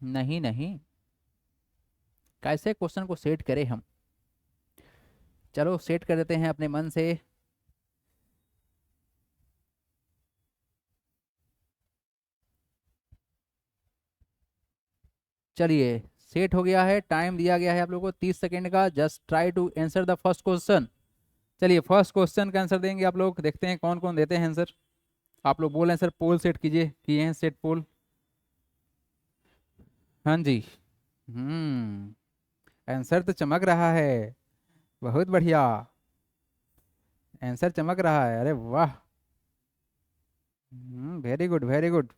नहीं नहीं, कैसे क्वेश्चन को सेट करें हम, चलो सेट कर देते हैं अपने मन से। चलिए सेट हो गया है, टाइम दिया गया है आप लोगों को 30 सेकेंड का। Just try to answer the first question. चलिए फर्स्ट क्वेश्चन का आंसर देंगे आप लोग, देखते हैं कौन कौन देते हैं आंसर। आप लोग बोल रहे हैं सर पोल सेट कीजिए, किए हैं सेट पोल। हाँ जी, आंसर तो चमक रहा है, बहुत बढ़िया, आंसर चमक रहा है, अरे वाह, वेरी गुड वेरी गुड।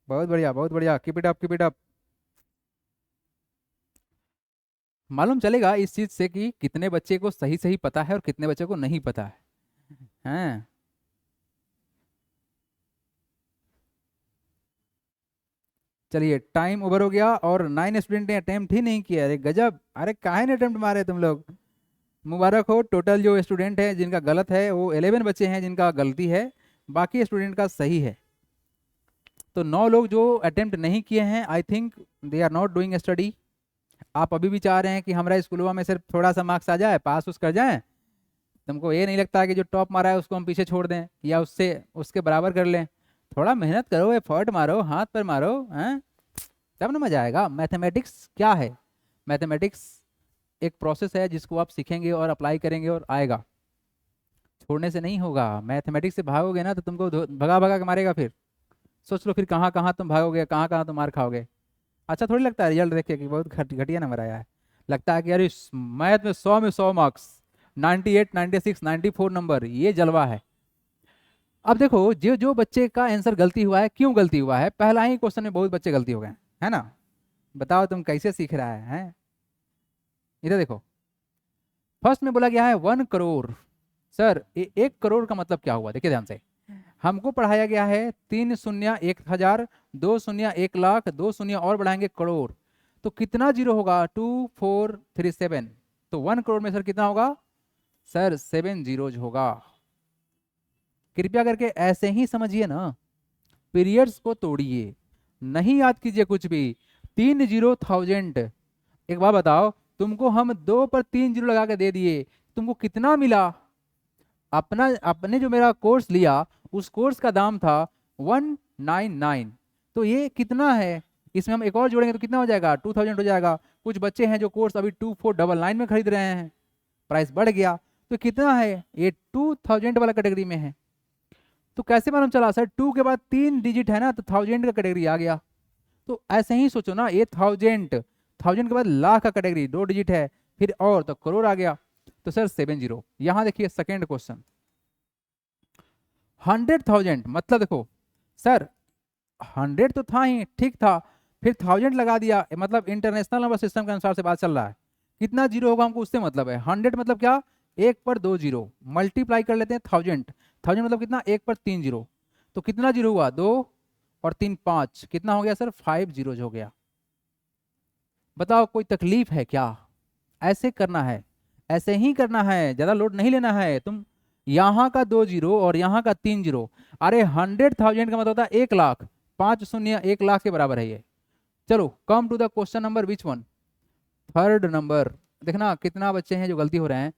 बहुत बढ़िया, बहुत बढ़िया, keep it up, keep it up. मालूम चलेगा इस चीज से कि कितने बच्चे को सही सही पता है और कितने बच्चे को नहीं पता है। हैं? चलिए, टाइम ओवर हो गया और 9 स्टूडेंट ने अटेम्प्ट ही नहीं किया। अरे गजब, अरे काहे ने अटेम्प्ट मारे तुम लोग। मुबारक हो। टोटल जो स्टूडेंट है जिनका गलत है वो 11 बच्चे हैं जिनका गलती है, बाकी स्टूडेंट का सही है। तो 9 लोग जो अटेम्प्ट नहीं किए हैं, I think they are not doing study. आप अभी भी चाह रहे हैं कि हमारा स्कूलों में सिर्फ थोड़ा सा मार्क्स आ जाए, पास उस कर जाए। तुमको ये नहीं लगता कि जो टॉप मारा है उसको हम पीछे छोड़ दें या उससे उसके बराबर कर लें? थोड़ा मेहनत करो, एफर्ट मारो, हाथ पर मारो, हैं? तब ना मजा आएगा। मैथमेटिक्स क्या है? मैथमेटिक्स एक प्रोसेस है जिसको आप सीखेंगे और अप्लाई करेंगे और आएगा। छोड़ने से नहीं होगा। मैथमेटिक्स से भागोगे ना तो तुमको भगा भगा के मारेगा फिर। सोच लो फिर कहाँ कहाँ तुम भागोगे, कहाँ कहाँ तुम मार खाओगे। अच्छा थोड़ी लगता है रिजल्ट देख के कि बहुत घटिया नंबर आया है। लगता है कि अरे मैथ में 100 मार्क्स 98 96 94 नंबर, ये जलवा है। अब देखो जो जो बच्चे का आंसर गलती हुआ है, क्यों गलती हुआ है? पहला ही क्वेश्चन में बहुत बच्चे गलती हो गए है ना। बताओ तुम कैसे सीख रहा है? इधर देखो, फर्स्ट में बोला गया है 1 करोड़। सर 1 करोड़ का मतलब क्या हुआ? देखिए ध्यान से। हमको पढ़ाया गया है 3 शून्य 1 हजार, 2 शून्य 1 लाख, 2 शून्य और बढ़ाएंगे करोड़। तो कितना जीरो होगा? 2437। तो 1 करोड़ में सर कितना होगा? सर 7 जीरोज होगा। कृपया करके ऐसे ही समझिए ना, पीरियड्स को तोड़िए, नहीं याद कीजिए कुछ भी। 3 0 1000। एक बात बताओ, तुमको हम 2 पर 3 जीरो लगा के दे दिए, तुमको कितना मिला? अपना अपने जो मेरा कोर्स लिया उस कोर्स का दाम था 199। तो ये कितना है? इसमें हम एक और जोड़ेंगे तो कितना हो जाएगा? 2000 हो जाएगा। कुछ बच्चे हैं जो कोर्स अभी 2499 में खरीद रहे हैं, प्राइस बढ़ गया। तो कितना है? ये 2000 वाला कैटेगरी में है। तो कैसे मालूम चला? सर 2 के बाद 3 डिजिट है ना, तो 1000 का कैटेगरी आ गया। तो ऐसे ही सोचो ना, ये 1000 के बाद लाख का कैटेगरी 2 डिजिट है, फिर और तो करोड़ आ गया। तो सर 7 जीरो। यहां देखिए सेकेंड क्वेश्चन, 100,000 मतलब देखो सर, 100 तो था ही, ठीक था, फिर 1000 लगा दिया, मतलब इंटरनेशनल नंबर सिस्टम के अनुसार से बात चल रहा है। कितना जीरो होगा हमको उससे मतलब है। 100 मतलब क्या? 1 पर 2 जीरो, मल्टीप्लाई कर लेते हैं 1000। 1000 मतलब कितना? 1 पर 3 जीरो। तो कितना जीरो हुआ? 2 और 3 5, कितना हो गया सर? 5 जीरोज हो गया। बताओ कोई तकलीफ है क्या? ऐसे करना है, ऐसे ही करना है, ज्यादा लोड नहीं लेना है। तुम यहाँ का 2 जीरो और यहाँ का 3 जीरो। अरे 100,000 का मतलब होता है 1 लाख। 5 शून्य 1 लाख के बराबर है ये। चलो come to the question number, which one? Third number. देखना कितना बच्चे हैं जो गलती हो रहे हैं।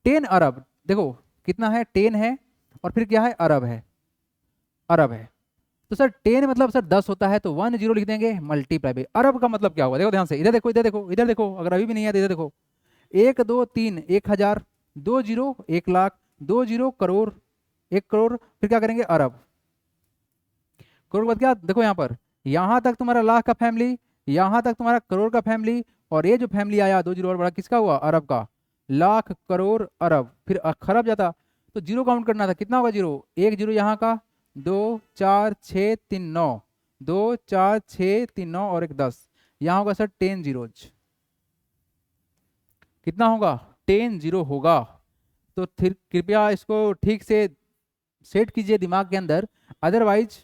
10 अरब, देखो कितना है? 10 है और फिर क्या है? अरब है, अरब है। तो सर 10 मतलब सर 10 होता है, तो 1 जीरो लिख देंगे मल्टीप्लाई बाई। अरब का मतलब क्या होगा? देखो ध्यान से, इधर देखो, इधर देखो, इधर देखो, अगर अभी भी नहीं है तो इधर देखो। 1 2 3 1000, 2 जीरो 1 लाख, 2 जीरो करोड़, 1 करोड़, फिर क्या करेंगे? अरब। करोड़ के बाद क्या? देखो यहाँ पर, यहाँ तक तुम्हारा लाख का फैमिली, यहाँ तक तुम्हारा करोड़ का फैमिली, और ये जो फैमिली आया 2 जीरो और बड़ा, किसका हुआ? अरब का। लाख, करोड़, अरब, फिर खरब जाता। तो जीरो काउंट करना था, कितना होगा जीरो? 1 जीरो यहाँ का, 2 4 6 3 9, 2 4 6 3 9 और एक 10। यहाँ होगा सर 10 जीरोज। कितना होगा? 10 जीरो होगा। तो फिर कृपया इसको ठीक से सेट कीजिए दिमाग के अंदर। अदरवाइज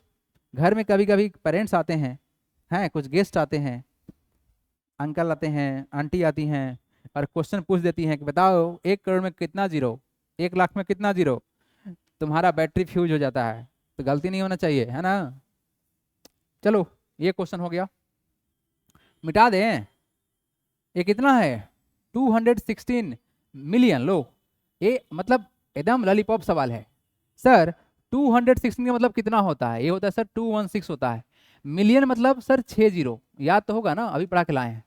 घर में कभी कभी पेरेंट्स आते हैं कुछ गेस्ट आते हैं, अंकल आते हैं, आंटी आती हैं, और क्वेश्चन पूछ देती हैं कि बताओ 1 करोड़ में कितना जीरो, 1 लाख में कितना जीरो। तुम्हारा बैटरी फ्यूज हो जाता है। तो गलती नहीं होना चाहिए, है ना। चलो ये क्वेश्चन हो गया, मिटा दें। ये कितना है? 216 मिलियन। लो, ये मतलब एकदम लॉलीपॉप सवाल है। सर 216 का मतलब कितना होता है? ये होता है सर 216 होता है। मिलियन मतलब सर 6 जीरो, याद तो होगा ना, अभी पढ़ा के लाए हैं,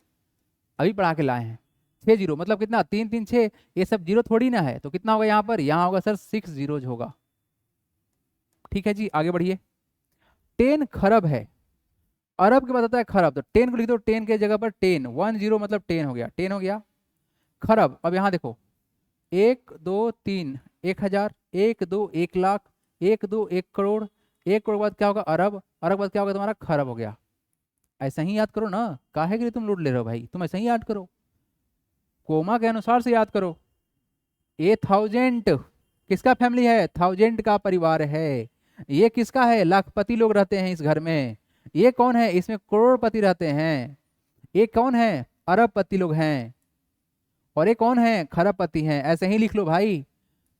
अभी पढ़ा के लाए हैं। 6 जीरो मतलब कितना? 3 3 6, ये सब जीरो थोड़ी ना है। तो कितना होगा यहाँ पर? यहाँ होगा सर 6 जीरोज होगा। ठीक है जी, आगे बढ़िए। 10 खरब है, अरब के बाद आता है खरब, तो 10 को लिख दो, 10 के जगह पर 10, 1 जीरो मतलब 10 हो गया, 10 हो गया। खरब, अब यहाँ देखो, 1 2 3 1000, 1 2 1 लाख, 1 2 1 करोड़, 1 करोड़ के बाद क्या होगा? अरब। अरब के बाद क्या होगा तुम्हारा? खरब हो गया। ऐसा ही याद करो ना, काहे के लिए तुम लोड ले रहे हो भाई? तुम ऐसा ही याद करो, कोमा के अनुसार से याद करो। ये थाउजेंड किसका फैमिली है? थाउजेंड का परिवार है। ये किसका है? लाखपति लोग रहते हैं इस घर में। ये कौन है? इसमें करोड़पति रहते हैं। ये कौन है? अरबपति लोग हैं। और ये कौन है? खरबपति हैं। ऐसे ही लिख लो भाई,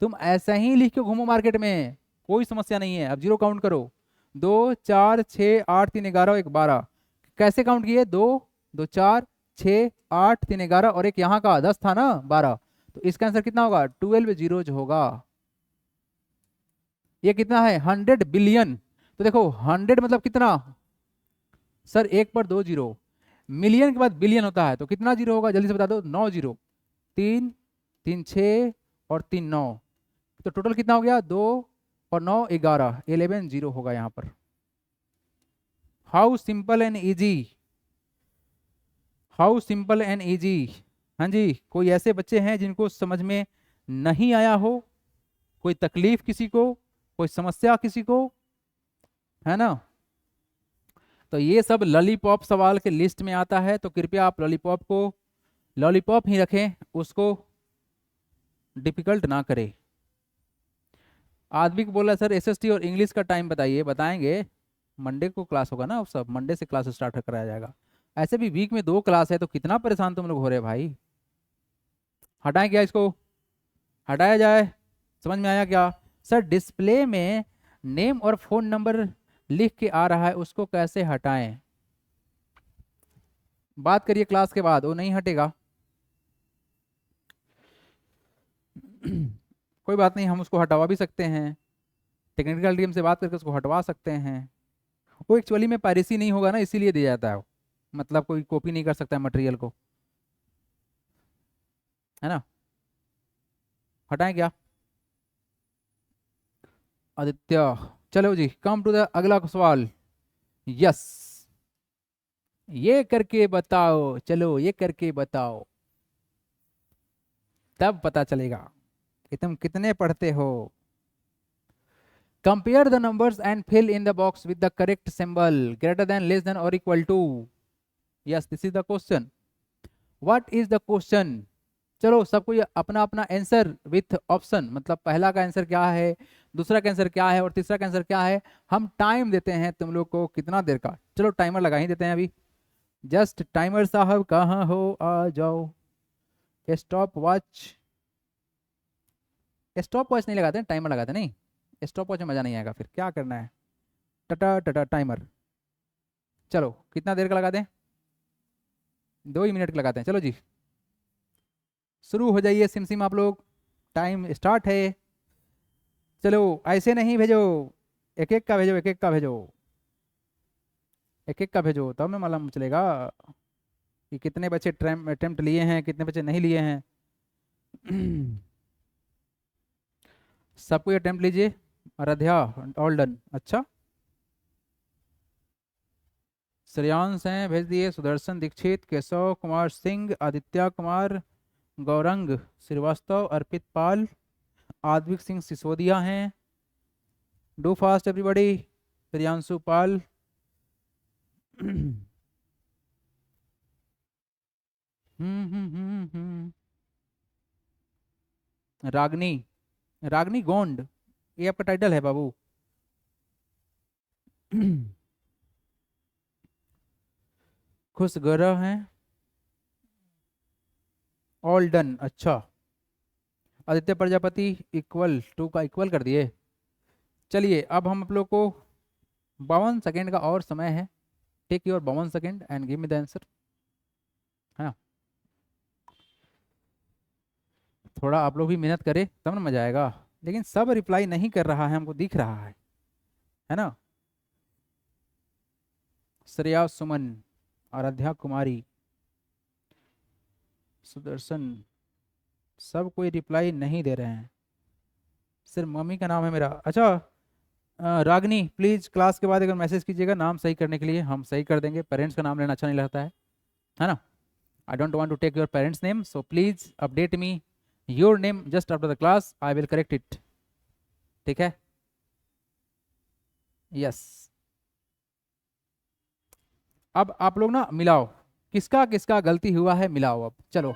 तुम ऐसे ही लिख के घूमो मार्केट में, कोई समस्या नहीं है। अब जीरो काउंट करो। 2 4 6 8 3 11 1 12। कैसे काउंट किए? 2 2 4 6 8 3 11 और एक यहाँ का 10 था ना, 12। तो इसका आंसर कितना होगा? 12 जीरोज होगा। ये कितना है? 100 बिलियन। तो देखो 100 मतलब कितना सर? 1 पर 2 जीरो। मिलियन के बाद बिलियन होता है, तो कितना जीरो होगा? जल्दी से बता दो। 9 जीरो। 3 3 6 और 3 9। तो टोटल कितना हो गया? 2 और 9 11। 11 जीरो होगा यहाँ पर। How simple and easy, how simple and easy. हाँ जी, कोई ऐसे बच्चे हैं जिनको समझ में नहीं आया हो? कोई तकलीफ किसी को, कोई समस्या किसी को, है ना? तो ये सब लॉलीपॉप सवाल के लिस्ट में आता है, तो कृपया आप लॉलीपॉप को लॉलीपॉप ही रखें, उसको डिफिकल्ट ना करें। आदमी को बोला सर एसएसटी और इंग्लिश का टाइम बताइए। बताएंगे, मंडे को क्लास होगा ना, अब सब मंडे से क्लास स्टार्ट कराया जाएगा। ऐसे भी वीक में 2 क्लास है, तो कितना परेशान तुम लोग हो रहे भाई। हटाएं क्या इसको? हटाया जाए? समझ में आया क्या? सर डिस्प्ले में नेम और फोन नंबर लिख के आ रहा है, उसको कैसे हटाएं? बात करिए क्लास के बाद, वो नहीं हटेगा। कोई बात नहीं, हम उसको हटवा भी सकते हैं, टेक्निकल टीम से बात करके उसको हटवा सकते हैं। वो एक्चुअली में पायरेसी नहीं होगा ना, इसीलिए दिया जाता है वो। मतलब कोई कॉपी नहीं कर सकता है मटेरियल को, है ना? हटाएं क्या? आदित्य, चलो जी, कम टू द अगला सवाल। यस, ये करके बताओ, चलो ये करके बताओ, तब पता चलेगा कि तुम कितने पढ़ते हो। Compare the numbers and fill in the box with the correct symbol, greater than, less than और equal to. Yes, this is the question. What is the question? चलो सबको ये अपना अपना आंसर विथ ऑप्शन, मतलब पहला का आंसर क्या है, दूसरा का आंसर क्या है और तीसरा का आंसर क्या है। हम टाइम देते हैं तुम लोग को कितना देर का। चलो टाइमर लगा ही देते हैं अभी। जस्ट टाइमर साहब कहाँ हो? आ जाओ। स्टॉप वॉच, स्टॉप वॉच नहीं लगाते हैं, टाइमर लगाते हैं। नहीं, स्टॉप वॉच में मज़ा नहीं आएगा, फिर क्या करना है? टटा टटा टाइमर। चलो कितना देर का लगा दें? 2 ही मिनट का लगाते हैं। चलो जी, शुरू हो जाइए सिम सिम आप लोग, टाइम स्टार्ट है। चलो ऐसे नहीं भेजो, एक एक का भेजो, एक एक का भेजो, एक एक का भेजो, तब मैं मालूम चलेगा कि कितने बच्चे अटेम्प्ट लिए हैं, कितने बच्चे नहीं लिए हैं। सब कोई अटेम्प्ट लीजिए। Aradhya, all done. अच्छा, श्रेयांश हैं, भेज दिए। सुदर्शन दीक्षित, केशव कुमार सिंह, आदित्य कुमार, गौरंग श्रीवास्तव, अर्पित पाल, आद्विक सिंह सिसोदिया हैं। Do fast everybody. Priyanshu Pal. Ragini, Ragini Gond, ये आपका टाइटल है बाबू। खुश गर्व हैं, ऑल डन। अच्छा, आदित्य प्रजापति इक्वल टू का इक्वल कर दिए। चलिए अब हम आप लोग को 52 सेकेंड का और समय है। Take your 52 second and give me the answer, है ना? थोड़ा आप लोग भी मेहनत करें तब ना मजा आएगा। लेकिन सब रिप्लाई नहीं कर रहा है, हमको दिख रहा है ना? श्रेया सुमन, आराध्या कुमारी, सुदर्शन, सब कोई रिप्लाई नहीं दे रहे हैं। सिर्फ मम्मी का नाम है मेरा। अच्छा, रागनी प्लीज क्लास के बाद अगर मैसेज कीजिएगा नाम सही करने के लिए, हम सही कर देंगे। पेरेंट्स का नाम लेना अच्छा नहीं लगता है ना? I don't want to take your parents name, so please update me your name just after the class, I will correct it. ठीक है? यस। अब आप लोग ना मिलाओ, किसका किसका गलती हुआ है मिलाओ। अब चलो,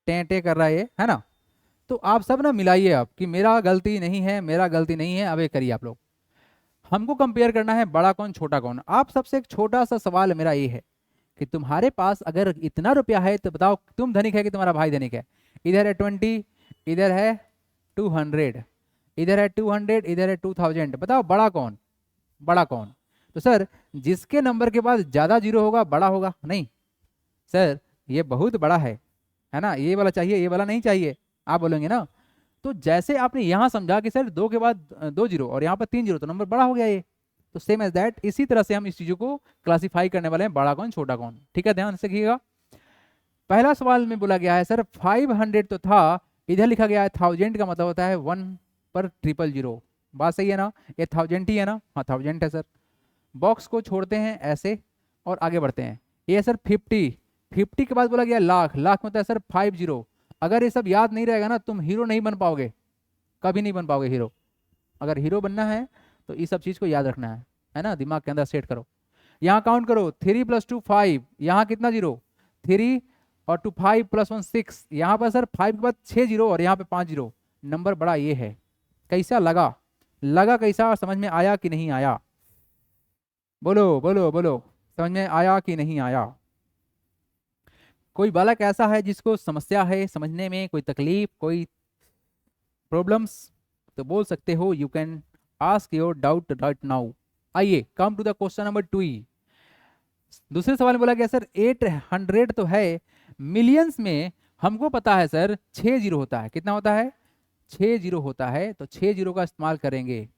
टें कर रहा है ना। तो आप सब ना मिलाइए अब कि मेरा गलती नहीं है, मेरा गलती नहीं है। अब ये करिए आप लोग, हमको कंपेयर करना है बड़ा कौन छोटा कौन। आप सबसे एक छोटा सा सवाल मेरा ये है कि तुम्हारे पास अगर इतना रुपया है तो बताओ तुम धनिक है कि तुम्हारा भाई धनिक है। इधर है 20, इधर है 200, इधर है 200, इधर है 2000। बताओ बड़ा कौन, बड़ा कौन। तो सर जिसके नंबर के बाद ज्यादा जीरो होगा बड़ा होगा। नहीं सर, ये बहुत बड़ा है ना, ये वाला चाहिए, ये वाला नहीं चाहिए, आप बोलेंगे ना। तो जैसे आपने यहां समझा कि सर दो के बाद दो जीरो और यहाँ पर तीन जीरो, तो नंबर बड़ा हो गया ये। तो सेम एज दैट, इसी तरह से हम इस चीजों को क्लासिफाई करने वाले हैं, बड़ा कौन छोटा कौन। ठीक है, ध्यान से रखिएगा। पहला सवाल में बोला गया है सर 500 तो था, इधर लिखा गया है 1000 का मतलब होता है 1 पर ट्रिपल जीरो। बात सही है ना, ये 1000 ही है ना, हाँ 1000 है सर। बॉक्स को छोड़ते हैं ऐसे और आगे बढ़ते हैं। ये सर 50 के बाद बोला गया लाख, लाख में होता है सर 50। अगर ये सब याद नहीं रहेगा ना तुम हीरो नहीं बन पाओगे, कभी नहीं बन पाओगे हीरो। अगर हीरो बनना है तो इस सब चीज को याद रखना है ना, दिमाग के अंदर सेट करो। यहाँ काउंट करो, 3 + 2 5, यहाँ कितना जीरो 3, और 2 5 + 1 6। यहाँ पर सर 5 के बाद 6 जीरो और यहाँ पे 5 जीरो। नंबर बड़ा ये है। कैसा लगा, लगा कैसा, समझ में आया कि नहीं आया? बोलो बोलो बोलो, समझ में आया कि नहीं आया? कोई बालक ऐसा है जिसको समस्या है समझने में, कोई तकलीफ, कोई प्रॉब्लम्स, तो बोल सकते हो, you can ask your doubt right now. आइए come to the question number 2। दूसरे सवाल में बोला गया सर 800 तो है, मिलियंस में हमको पता है सर 6 जीरो होता है। कितना होता है? 6 जीरो होता है, तो 6 जीरो का इस्तेमाल करेंगे।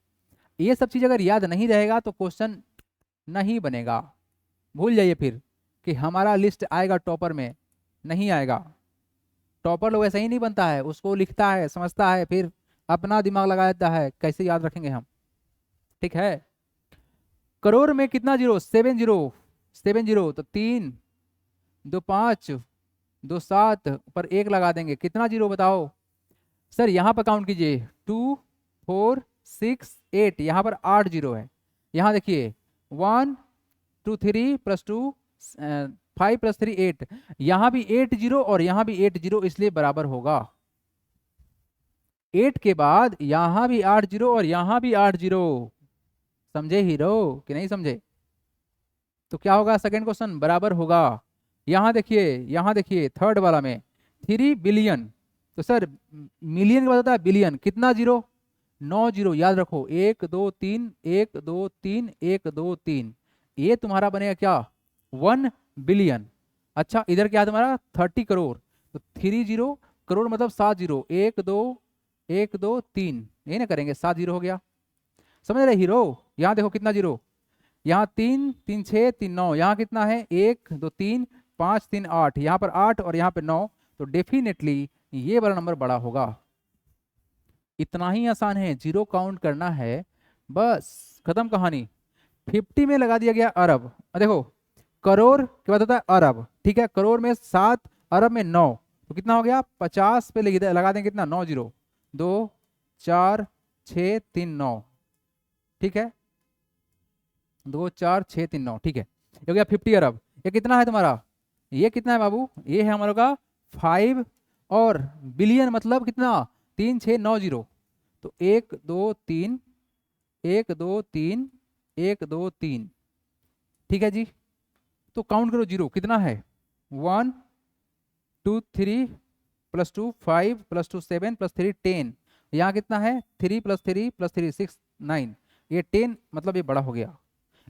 ये सब चीज अगर याद नहीं रहेगा तो क्वेश्चन नहीं बनेगा। भूल जाइए फिर कि हमारा लिस्ट आएगा टॉपर में, नहीं आएगा। टॉपर लोग ऐसा ही नहीं बनता है, उसको लिखता है समझता है फिर अपना दिमाग लगा देता है, कैसे याद रखेंगे हम। ठीक है, करोड़ में कितना जीरो? 7 zero, 7 zero. तो 3 2 5 2 7 पर एक लगा देंगे, कितना जीरो बताओ? सर यहाँ पर काउंट कीजिए, 2 4 6 8, यहाँ पर 8 जीरो है। यहाँ देखिए 1 2 3 + 2 5 + 3 8, यहाँ भी 8 जीरो और यहाँ भी 8 जीरो, इसलिए बराबर होगा। 8 के बाद यहाँ भी 8 जीरो और यहाँ भी 8 जीरो। समझे हीरो कि नहीं समझे? तो क्या होगा सेकंड क्वेश्चन? बराबर होगा। यहाँ देखिए, यहाँ देखिए थर्ड वाला में 3 बिलियन, तो सर मिलियन के बाद होता है बिलियन। कितना जीरो? 9 जीरो। याद रखो, 1 2 3 1 2 3 1 2 3, ये तुम्हारा बनेगा क्या? 1 बिलियन। अच्छा इधर क्या है तुम्हारा? 30 करोड़। तो 3 जीरो, करोड़ मतलब 7 जीरो, 1 2 1 2 3, यही ना करेंगे, 7 जीरो हो गया। समझ रहे हीरो? यहाँ देखो कितना जीरो, यहाँ 3 3 6 3 9, यहाँ कितना है? 1 2 3 5 3 8, यहाँ पर 8 और यहाँ पे 9, तो डेफिनेटली ये वाला नंबर बड़ा होगा। इतना ही आसान है, जीरो काउंट करना है, बस खत्म कहानी। 50 में लगा दिया गया अरब। देखो करोड़ के बाद होता है अरब, ठीक है, करोड़ में 7, अरब में 9, तो कितना हो गया? 50 पे लगा देंगे कितना? 9 जीरो, 2 4 6 3 9, ठीक है, 2 4 6 3 9, ठीक है, ये हो गया 50 अरब। ये कितना है तुम्हारा? ये कितना है बाबू? ये है हमारा का 5, और बिलियन मतलब कितना? 3 6 9 जीरो, तो 1 2 3 1 2 3 1 2 3, ठीक है जी। तो काउंट करो जीरो कितना है? 1 2 3 + 2 5 + 2 7 + 3 10, यहाँ कितना है? 3 + 3 + 3 6 9, ये 10 मतलब ये बड़ा हो गया।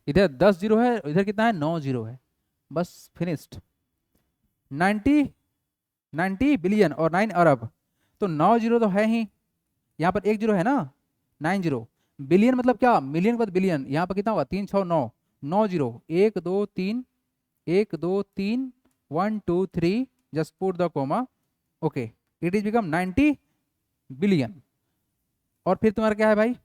इधर 10 जीरो है, इधर कितना है? 9 जीरो है, बस फिनिश्ड। 90 बिलियन और 9 अरब, तो 9 जीरो तो है ही, यहाँ पर 1 जीरो है ना, 9 जीरो। बिलियन मतलब क्या? मिलियन के बाद बिलियन, यहाँ पर कितना होगा? 3 6 9, 9 zero, 1 2 3 1 2 3 1 2 3, just put the comma, okay, it is become 90 billion. और फिर तुम्हारा क्या है भाई?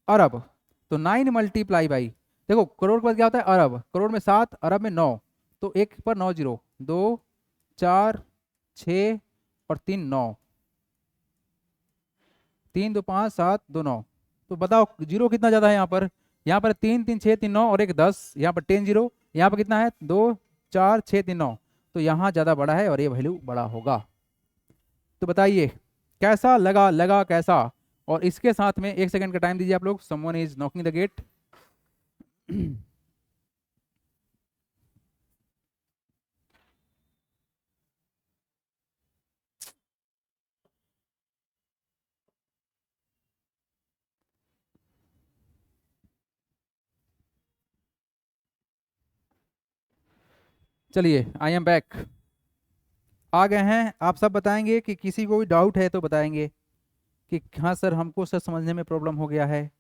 अरब। तो 9 मल्टीप्लाई बाई, देखो करोड़ के बाद क्या होता है? अरब। करोड़ में 7, अरब में 9, तो 1 पर 9 जीरो, 2 4 6 और 3 9, 3 2 5 7 2 9, तो बताओ जीरो कितना ज़्यादा है यहाँ पर? यहाँ पर 3 3 6 3 9 और एक 10, यहाँ पर 10 जीरो, यहाँ पर कितना है 2 4 6 3 9, तो यहाँ ज़्यादा बड़ा है और ये वैल्यू बड़ा होगा। तो बताइए कैसा लगा, लगा कैसा? और इसके साथ में 1 सेकंड का टाइम दीजिए आप लोग। Someone is knocking the gate. चलिए आई एम बैक। आ गए हैं। आप सब बताएंगे कि किसी को भी डाउट है तो बताएंगे कि हाँ सर हमको सर समझने में प्रॉब्लम हो गया है,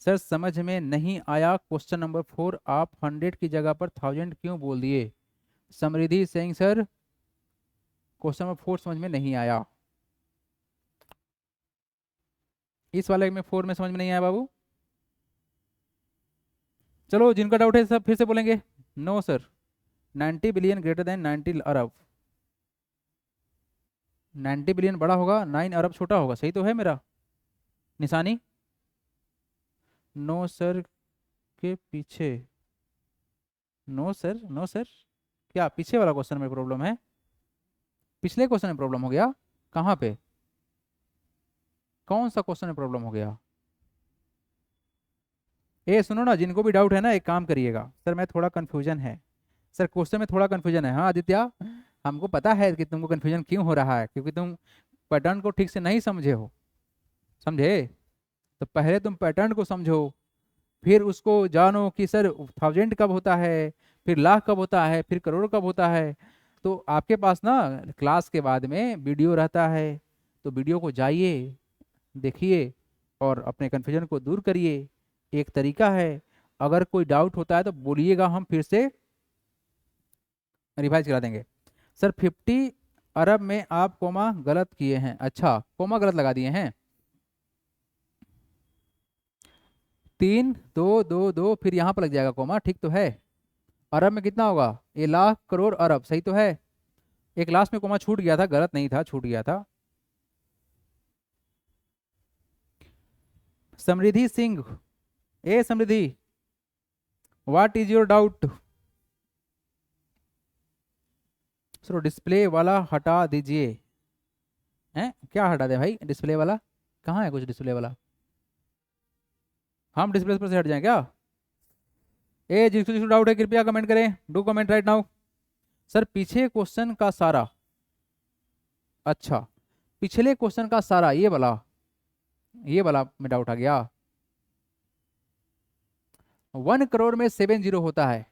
सर समझ में नहीं आया क्वेश्चन नंबर 4, आप 100 की जगह पर 1000 क्यों बोल दिए? समृद्धि सिंह सर क्वेश्चन नंबर 4 समझ में नहीं आया। इस वाले में 4 में समझ में नहीं आया बाबू? चलो जिनका डाउट है सब फिर से बोलेंगे। No sir, 90 billion greater than 90 अरब। 90 बिलियन बड़ा होगा, 9 अरब छोटा होगा, सही तो है मेरा निशानी? नो सर के पीछे, नो सर, नो सर, क्या पीछे वाला क्वेश्चन में प्रॉब्लम है? पिछले क्वेश्चन में प्रॉब्लम हो गया? कहाँ पे, कौन सा क्वेश्चन में प्रॉब्लम हो गया? ए सुनो ना, जिनको भी डाउट है ना एक काम करिएगा, सर मैं थोड़ा कन्फ्यूजन है, सर क्वेश्चन में थोड़ा कन्फ्यूजन है। हाँ आदित्य, हमको पता है कि तुमको कन्फ्यूजन क्यों हो रहा है, क्योंकि तुम पैटर्न को ठीक से नहीं समझे हो। समझे? तो पहले तुम पैटर्न को समझो, फिर उसको जानो कि सर 1000 कब होता है, फिर लाख कब होता है, फिर करोड़ कब होता है। तो आपके पास ना क्लास के बाद में वीडियो रहता है, तो वीडियो को जाइए, देखिए और अपने कन्फ्यूजन को दूर करिए। एक तरीका है, अगर कोई डाउट होता है तो बोलिएगा, हम फिर से रिवाइज करा देंगे। सर 50 अरब में आप कोमा गलत किए हैं। अच्छा, कोमा गलत लगा दिए हैं। 3 2 2 2 फिर यहाँ पर लग जाएगा कोमा, ठीक तो है? अरब में कितना होगा? ये लाख करोड़ अरब, सही तो है? एक लास्ट में कोमा छूट गया था, गलत नहीं था, छूट गया था। समृद्धि सिंह, ए Samriddhi, what is your doubt? Sir display वाला हटा दीजिए। हैं क्या हटा दे भाई डिस्प्ले वाला? कहाँ है कुछ डिस्प्ले वाला? हम डिस्प्ले पर से हट जाएं क्या? ए जिसको जिसको डाउट है कृपया कमेंट करें, do comment right now. Sir पीछे क्वेश्चन का सारा, अच्छा पिछले क्वेश्चन का सारा, ये वाला में डाउट आ गया। 1 करोड़ में 7 जीरो होता है,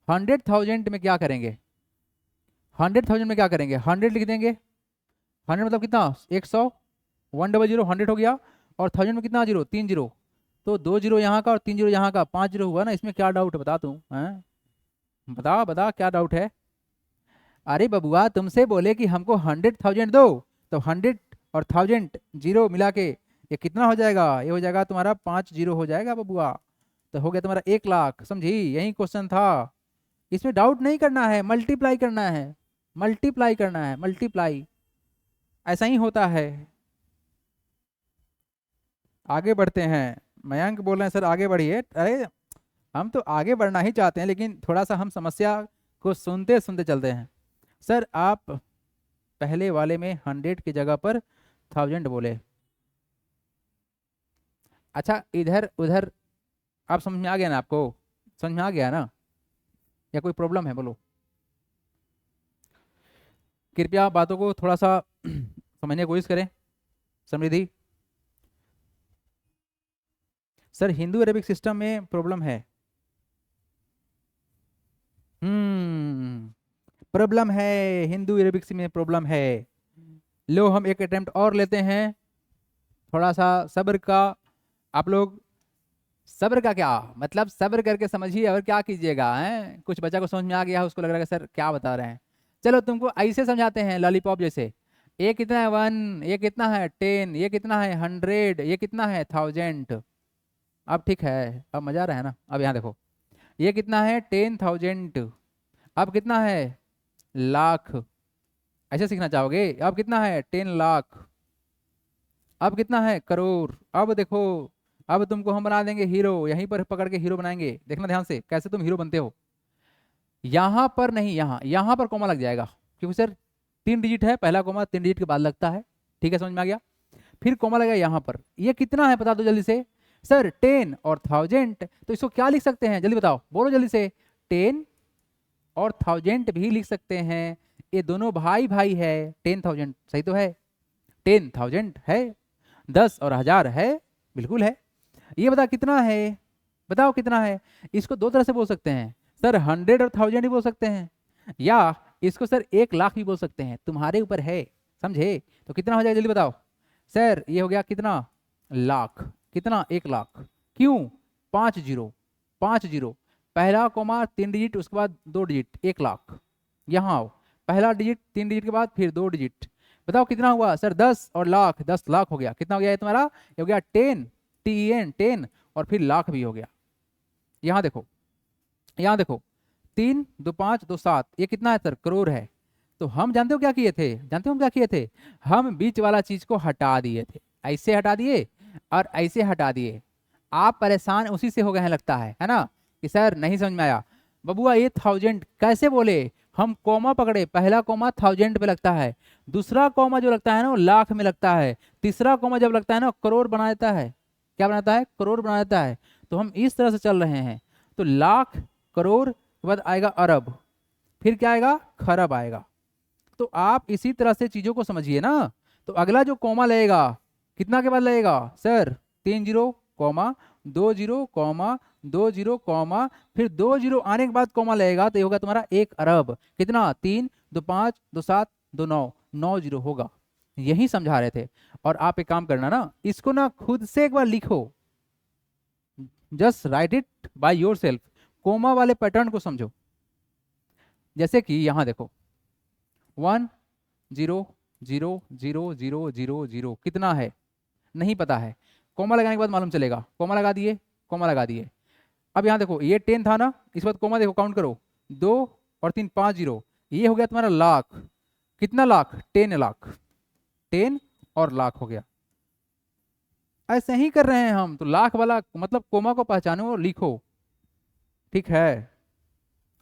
100,000 में क्या करेंगे? 100,000 में क्या करेंगे? 100 लिख देंगे। 100 मतलब कितना? 100, 100 100 हो गया, और 1000 में कितना जीरो? 3 जीरो, तो 2 जीरो यहाँ का और 3 जीरो यहाँ का, 5 जीरो हुआ ना। इसमें क्या डाउट है बता तू, हैं बता बता क्या डाउट है? अरे बबुआ तुमसे बोले कि हमको 100,000 दो, तो 100 और 1000 जीरो मिला के ये कितना हो जाएगा? ये हो जाएगा तुम्हारा 5 जीरो हो जाएगा बबुआ, तो हो गया तुम्हारा 1 लाख। समझी? यही क्वेश्चन था, इसमें डाउट नहीं करना है, मल्टीप्लाई करना है, मल्टीप्लाई करना है, मल्टीप्लाई, ऐसा ही होता है। आगे बढ़ते हैं। मयंक बोल रहे हैं सर आगे बढ़िए। अरे हम तो आगे बढ़ना ही चाहते हैं, लेकिन थोड़ा सा हम समस्या को सुनते सुनते चलते हैं। सर आप पहले वाले में 100 की जगह पर 1000 बोले। अच्छा इधर उधर आप समझ में आ गया ना? आपको समझ में आ गया ना, या कोई प्रॉब्लम है बोलो? कृपया बातों को थोड़ा सा समझने की कोशिश करें। समृद्धि सर हिंदू अरेबिक सिस्टम में प्रॉब्लम है। प्रॉब्लम है, हिंदू अरेबिक में प्रॉब्लम है। लो हम एक अटेम्प्ट और लेते हैं, थोड़ा सा सब्र का। आप लोग सब्र का क्या मतलब, सब्र करके समझिए और क्या कीजिएगा। हैं कुछ बच्चा को समझ में आ गया है, उसको लग रहा है सर क्या बता रहे हैं। चलो तुमको ऐसे समझाते हैं लॉलीपॉप जैसे। ये कितना है 1, ये कितना है 10, ये कितना है 100, ये कितना है 1000। अब ठीक है, अब मजा आ रहा है ना? अब यहाँ देखो, ये कितना है 10,000, अब कितना है लाख। ऐसे सीखना चाहोगे? अब कितना है 10 लाख, अब कितना है करोड़। अब देखो अब तुमको हम बना देंगे हीरो, यहीं पर पकड़ के हीरो बनाएंगे। देखना ध्यान से कैसे तुम हीरो बनते हो। यहाँ पर नहीं, यहाँ पर कोमा लग जाएगा, क्योंकि सर 3 डिजिट है, पहला कोमा 3 डिजिट के बाद लगता है। ठीक है, समझ में आ गया। फिर कोमा लगेगा यहाँ पर। ये कितना है बता दो जल्दी से। सर 10 और 1000, तो इसको क्या लिख सकते हैं जल्दी बताओ, बोलो जल्दी से। 10 और 1000 भी लिख सकते हैं, ये दोनों भाई भाई है। 10,000 सही तो है, 10,000 है। 10 और 1000 है, बिल्कुल है। ये बता कितना है, बताओ कितना है। इसको दो तरह से बोल सकते हैं सर, 100 और 1000 भी बोल सकते हैं, या इसको सर 1,00,000 भी बोल सकते हैं, तुम्हारे ऊपर है, समझे। तो कितना हो जाएगा जल्दी बताओ। सर ये हो गया कितना, लाख। कितना, 1,00,000। क्यों, 5 जीरो, 5 जीरो, पहला कोमा 3 डिजिट, उसके बाद 2 डिजिट, 1,00,000। यहाँ आओ, पहला डिजिट 3 डिजिट के बाद फिर 2 डिजिट। बताओ कितना हुआ सर, 10 और लाख, 10,00,000 हो गया। कितना हो गया ये तुम्हारा, ये हो गया 10, TN 10, और फिर लाख भी हो गया। यहाँ देखो, यहाँ देखो, 3 2 5 2 7, ये कितना है सर, करोड़ है। तो हम जानते हो क्या किए थे, जानते हो हम क्या किए थे, हम बीच वाला चीज को हटा दिए थे, ऐसे हटा दिए और ऐसे हटा दिए। आप परेशान उसी से हो गए हैं लगता है ना, कि सर नहीं समझ में आया। बबुआ ये 1000 कैसे बोले, हम कॉमा पकड़े, पहला कॉमा 1000 पे लगता है, दूसरा कॉमा जो लगता है ना वो लाख में लगता है, तीसरा कॉमा जब लगता है ना करोड़ बना देता है। क्या बनाता है, करोड़ बना देता है। तो हम इस तरह से चल रहे हैं। तो लाख, करोड़ के बाद आएगा अरब, फिर क्या आएगा, खरब आएगा। तो आप इसी तरह से चीजों को समझिए ना। तो अगला जो कॉमा लगेगा कितना के बाद लगेगा sir, 3 zero comma 2 zero comma 2 zero comma, फिर 2 जीरो आने के बाद कॉमा लगेगा, तो ये होगा तुम्हारा 1 अरब। कितना, 3 2 5 2 7 2 9, 9 जीरो होगा। यही समझा रहे थे। और आप एक काम करना ना, इसको ना खुद से एक बार लिखो, just write it by yourself, comma वाले पैटर्न को समझो। जैसे कि यहां देखो, 1 0 0 0 0 0 0, कितना है नहीं पता है, कोमा लगाने के बाद मालूम चलेगा। कोमा लगा दिए, कोमा लगा दिए। अब यहाँ देखो ये 10 था ना, इस बाद कोमा देखो, काउंट करो, 2 और 3 5 जीरो, ये हो गया तुम्हारा लाख। कितना लाख, 10,00,000, 10 और लाख हो गया। ऐसे ही कर रहे हैं हम। तो लाख वाला मतलब कोमा को पहचानो और लिखो, ठीक है।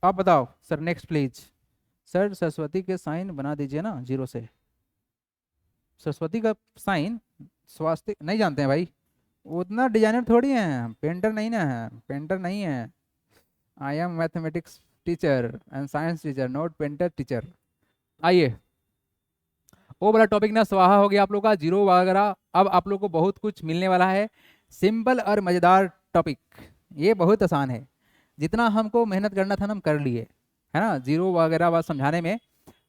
आप बताओ sir, next please. Sir Saraswati के साइन बना दीजिए ना जीरो से। सरस्वती का साइन, स्वास्तिक नहीं जानते हैं भाई, उतना डिजाइनर थोड़ी हैं, पेंटर नहीं ना है, पेंटर नहीं है। I am mathematics teacher and science teacher, not painter teacher. आइए, वो वाला टॉपिक ना स्वाहा हो गया आप लोग का, जीरो वगैरह। अब आप लोग को बहुत कुछ मिलने वाला है, सिंपल और मज़ेदार टॉपिक। ये बहुत आसान है, जितना हमको मेहनत करना था ना हम कर लिए, है ना। जीरो वगैरह बात समझाने में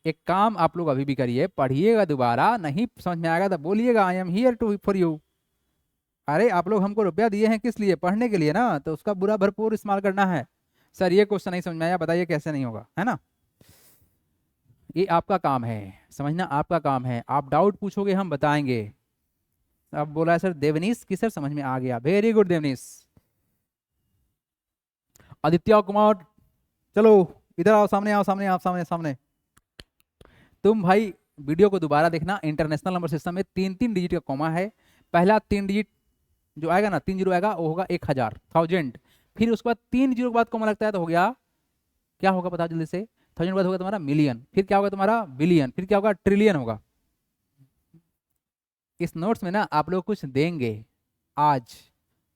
एक काम आप लोग अभी भी करिए, पढ़िएगा दोबारा, नहीं समझ में आएगा तो बोलिएगा, I am here to for you. अरे आप लोग हमको रुपया दिए हैं किस लिए, पढ़ने के लिए ना, तो उसका बुरा भरपूर इस्तेमाल करना है। सर ये क्वेश्चन नहीं समझ में आया, बताइए कैसे नहीं होगा, है ना। ये आपका काम है, समझना आपका काम है। आप डाउट पूछोगे हम बताएंगे। अब बोला है सर देवनीश की, सर समझ में आ गया, वेरी गुड देवनीश। आदित्य कुमार, चलो इधर आओ, सामने आओ, सामने आओ, सामने सामने। तुम भाई वीडियो को दोबारा देखना। इंटरनेशनल नंबर सिस्टम में 3-3 डिजिट का कॉमा है। पहला 3 डिजिट जो आएगा ना, 3 जीरो आएगा, वो होगा 1,000, 1000। फिर उसके बाद 3 जीरो के बाद कॉमा लगता है तो हो गया, क्या होगा पता जल्दी से, 1000 के बाद होगा तुम्हारा मिलियन, फिर क्या होगा तुम्हारा बिलियन, फिर क्या होगा ट्रिलियन होगा। इस नोट्स में ना आप लोग कुछ देंगे आज,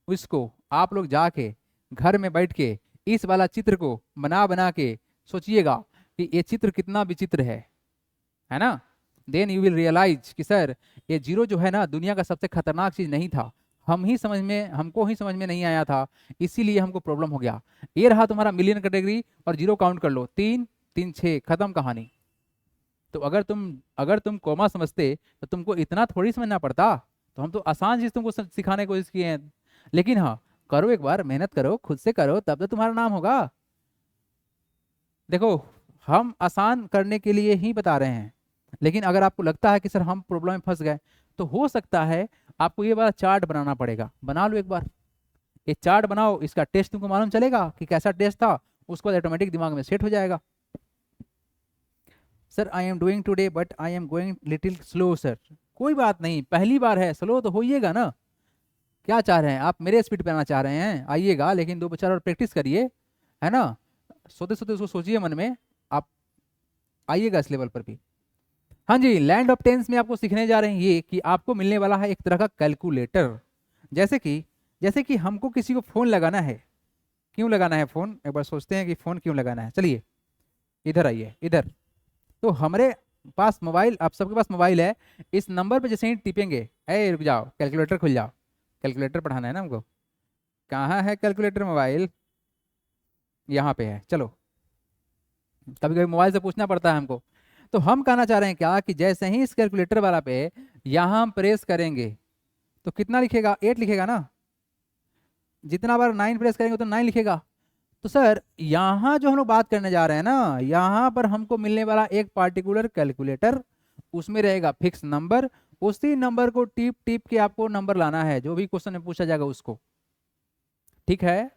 उसको आप लोग जाके घर में बैठ के इस वाला चित्र को बना बना के सोचिएगा कि ये चित्र कितना विचित्र है ना। देन यू विल रियलाइज कि सर ये जीरो जो है ना दुनिया का सबसे खतरनाक चीज नहीं था, हमको ही समझ में नहीं आया था, इसीलिए हमको प्रॉब्लम हो गया। ये रहा तुम्हारा मिलियन कैटेगरी, और जीरो काउंट कर लो, 3 3 6, खत्म कहानी। तो अगर तुम कोमा समझते तो तुमको इतना थोड़ी समझना पड़ता। तो हम तो आसान चीज तुमको सिखाने की कोशिश किए हैं। लेकिन हाँ, करो एक बार, मेहनत करो, खुद से करो, तब तो तुम्हारा नाम होगा। देखो हम आसान करने के लिए ही बता रहे हैं, लेकिन अगर आपको लगता है कि सर हम प्रॉब्लम में फंस गए, तो हो सकता है आपको ये वाला चार्ट बनाना पड़ेगा। बना लो एक बार, ये चार्ट बनाओ, इसका टेस्ट तुमको मालूम चलेगा कि कैसा टेस्ट था, उसको ऑटोमेटिक दिमाग में सेट हो जाएगा। Sir I am doing today but I am going little slow. Sir कोई बात नहीं, पहली बार है, स्लो तो होइएगा ना। क्या चाह रहे हैं आप? मेरे स्पीड पे आना चाह रहे हैं? आइएगा, लेकिन 2 4 और प्रैक्टिस करिए, है ना। सोते सोते उसको सोचिए मन में, आप आइएगा इस लेवल पर भी। हाँ जी, लैंड ऑफ टेंस में आपको सीखने जा रहे हैं ये कि आपको मिलने वाला है एक तरह का कैलकुलेटर। जैसे कि हमको किसी को फोन लगाना है। क्यों लगाना है फोन? एक बार सोचते हैं कि फोन क्यों लगाना है। चलिए इधर आइए, इधर। तो हमारे पास मोबाइल, आप सबके पास मोबाइल है। इस नंबर पे जैसे ही टिपेंगे, ए रुक जाओ, कैलकुलेटर खुल जाओ। कैलकुलेटर पढ़ाना है ना हमको। कहाँ है कैलकुलेटर? मोबाइल यहाँ पे है। चलो, कभी कभी मोबाइल से पूछना पड़ता है हमको। तो हम कहना चाह रहे हैं क्या कि जैसे ही इस कैलकुलेटर वाला पे यहाँ हम प्रेस करेंगे तो कितना लिखेगा? 8 लिखेगा ना। जितना बार 9 प्रेस करेंगे तो 9 लिखेगा। तो सर यहाँ जो हम लोग बात करने जा रहे हैं ना, यहाँ पर हमको मिलने वाला एक पार्टिकुलर कैलकुलेटर, उसमें रहेगा फिक्स नंबर। उसी नंबर को टिप टिप के आपको नंबर लाना है, जो भी क्वेश्चन में पूछा जाएगा उसको। ठीक है।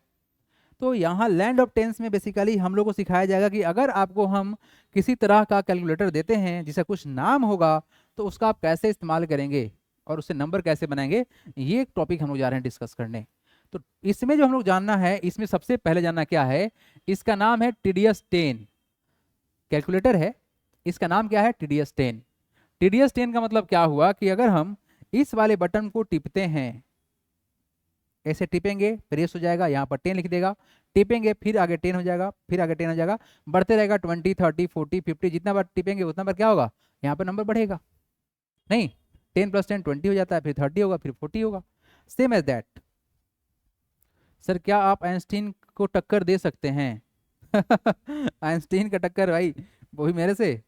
तो यहाँ लैंड ऑफ टेंस में बेसिकली हम लोग को सिखाया जाएगा कि अगर आपको हम किसी तरह का कैलकुलेटर देते हैं जिसका कुछ नाम होगा, तो उसका आप कैसे इस्तेमाल करेंगे और उससे नंबर कैसे बनाएंगे। ये एक टॉपिक हम लोग जा रहे हैं डिस्कस करने। तो इसमें जो हम लोग जानना है, इसमें सबसे पहले जानना क्या है, इसका नाम है TDS10। कैलकुलेटर है, इसका नाम क्या है? TDS10। TDS10 का मतलब क्या हुआ कि अगर हम इस वाले बटन को टिपते हैं, ऐसे टिपेंगे, प्रेस हो जाएगा, यहाँ पर 10 लिख देगा। टिपेंगे, फिर आगे 10 हो जाएगा, फिर आगे 10 हो जाएगा, बढ़ते रहेगा 20 30 40 50। जितना बार टिपेंगे उतना बार क्या होगा? यहाँ पर नंबर बढ़ेगा। नहीं, 10 + 10 20 हो जाता है, फिर 30 होगा, फिर 40 होगा। Same as that. सर क्या आप आइंस्टीन को टक्कर दे सकते हैं? आइंस्टीन का टक्कर भाई, वो भी मेरे से।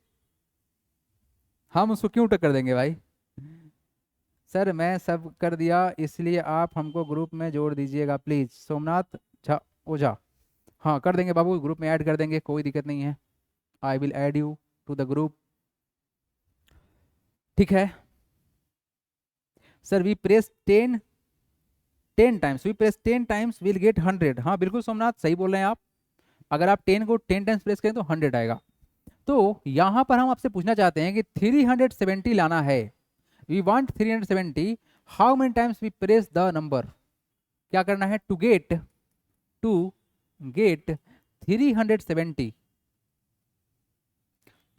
हम उसको क्यों टक्कर देंगे भाई? सर मैं सब कर दिया, इसलिए आप हमको ग्रुप में जोड़ दीजिएगा प्लीज। सोमनाथ झा ओझा। हाँ कर देंगे बाबू, ग्रुप में ऐड कर देंगे, कोई दिक्कत नहीं है। I will add you to the group. ठीक है। Sir we press 10 times, we press 10 times will get 100। हाँ बिल्कुल सोमनाथ, सही बोल रहे हैं आप। अगर आप 10 को 10 टाइम्स प्रेस करें तो 100 आएगा। तो यहाँ पर हम आपसे पूछना चाहते हैं कि 370 लाना है। We want 370। How many times we press the number? क्या करना है? To get 370।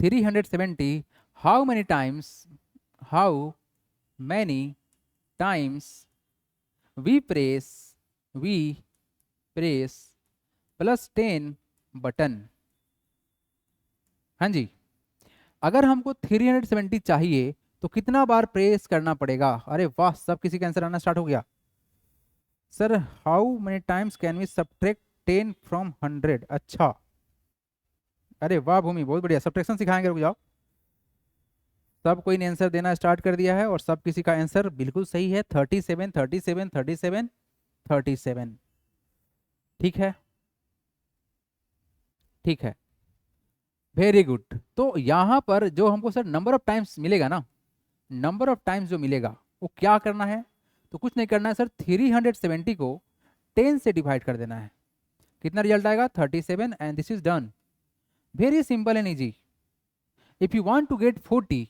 370 how many times, how many times we press +10 button. हाँ जी, अगर हमको 370 चाहिए तो कितना बार प्रेस करना पड़ेगा? अरे वाह, सब किसी का आंसर आना स्टार्ट हो गया। Sir how many times can we subtract 10 from 100? अच्छा, अरे वाह भूमि, बहुत बढ़िया, सब्ट्रैक्शन सिखाएंगे, रुक जाओ। सब कोई ने आंसर देना स्टार्ट कर दिया है और सब किसी का आंसर बिल्कुल सही है। 37 37 37 37। ठीक है, ठीक है, वेरी गुड। तो यहाँ पर जो हमको सर नंबर ऑफ टाइम्स मिलेगा ना, नंबर ऑफ टाइम्स जो मिलेगा वो क्या करना है? तो कुछ नहीं करना है सर, 370 को 10 से डिवाइड कर देना है। कितना रिजल्ट आएगा? 37। And this is done. Very simple and easy. If you want to get 40,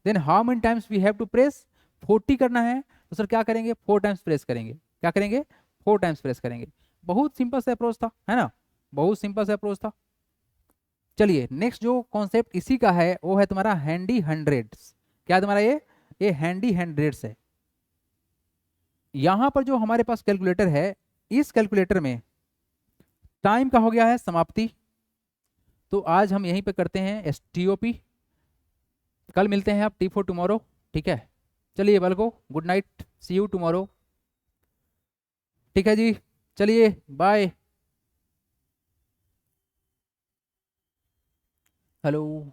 then how many times we have to press? 40 करना है तो सर क्या करेंगे? 4 टाइम्स प्रेस करेंगे। क्या करेंगे? 4 टाइम्स प्रेस करेंगे। बहुत सिंपल सा अप्रोच था, है ना, बहुत सिंपल सा अप्रोच था। चलिए नेक्स्ट जो कॉन्सेप्ट इसी का है वो है तुम्हारा हैंडी हंड्रेड्स। क्या है तुम्हारा ये हैंडी हंड्रेड्स है। यहां पर जो हमारे पास कैलकुलेटर है, इस कैलकुलेटर में टाइम का हो गया है समाप्ति। तो आज हम यहीं पे करते हैं STOP। कल मिलते हैं आप T for टुमारो। ठीक है, चलिए बल्को, good night, see you tomorrow. ठीक है जी, चलिए बाय। हेलो।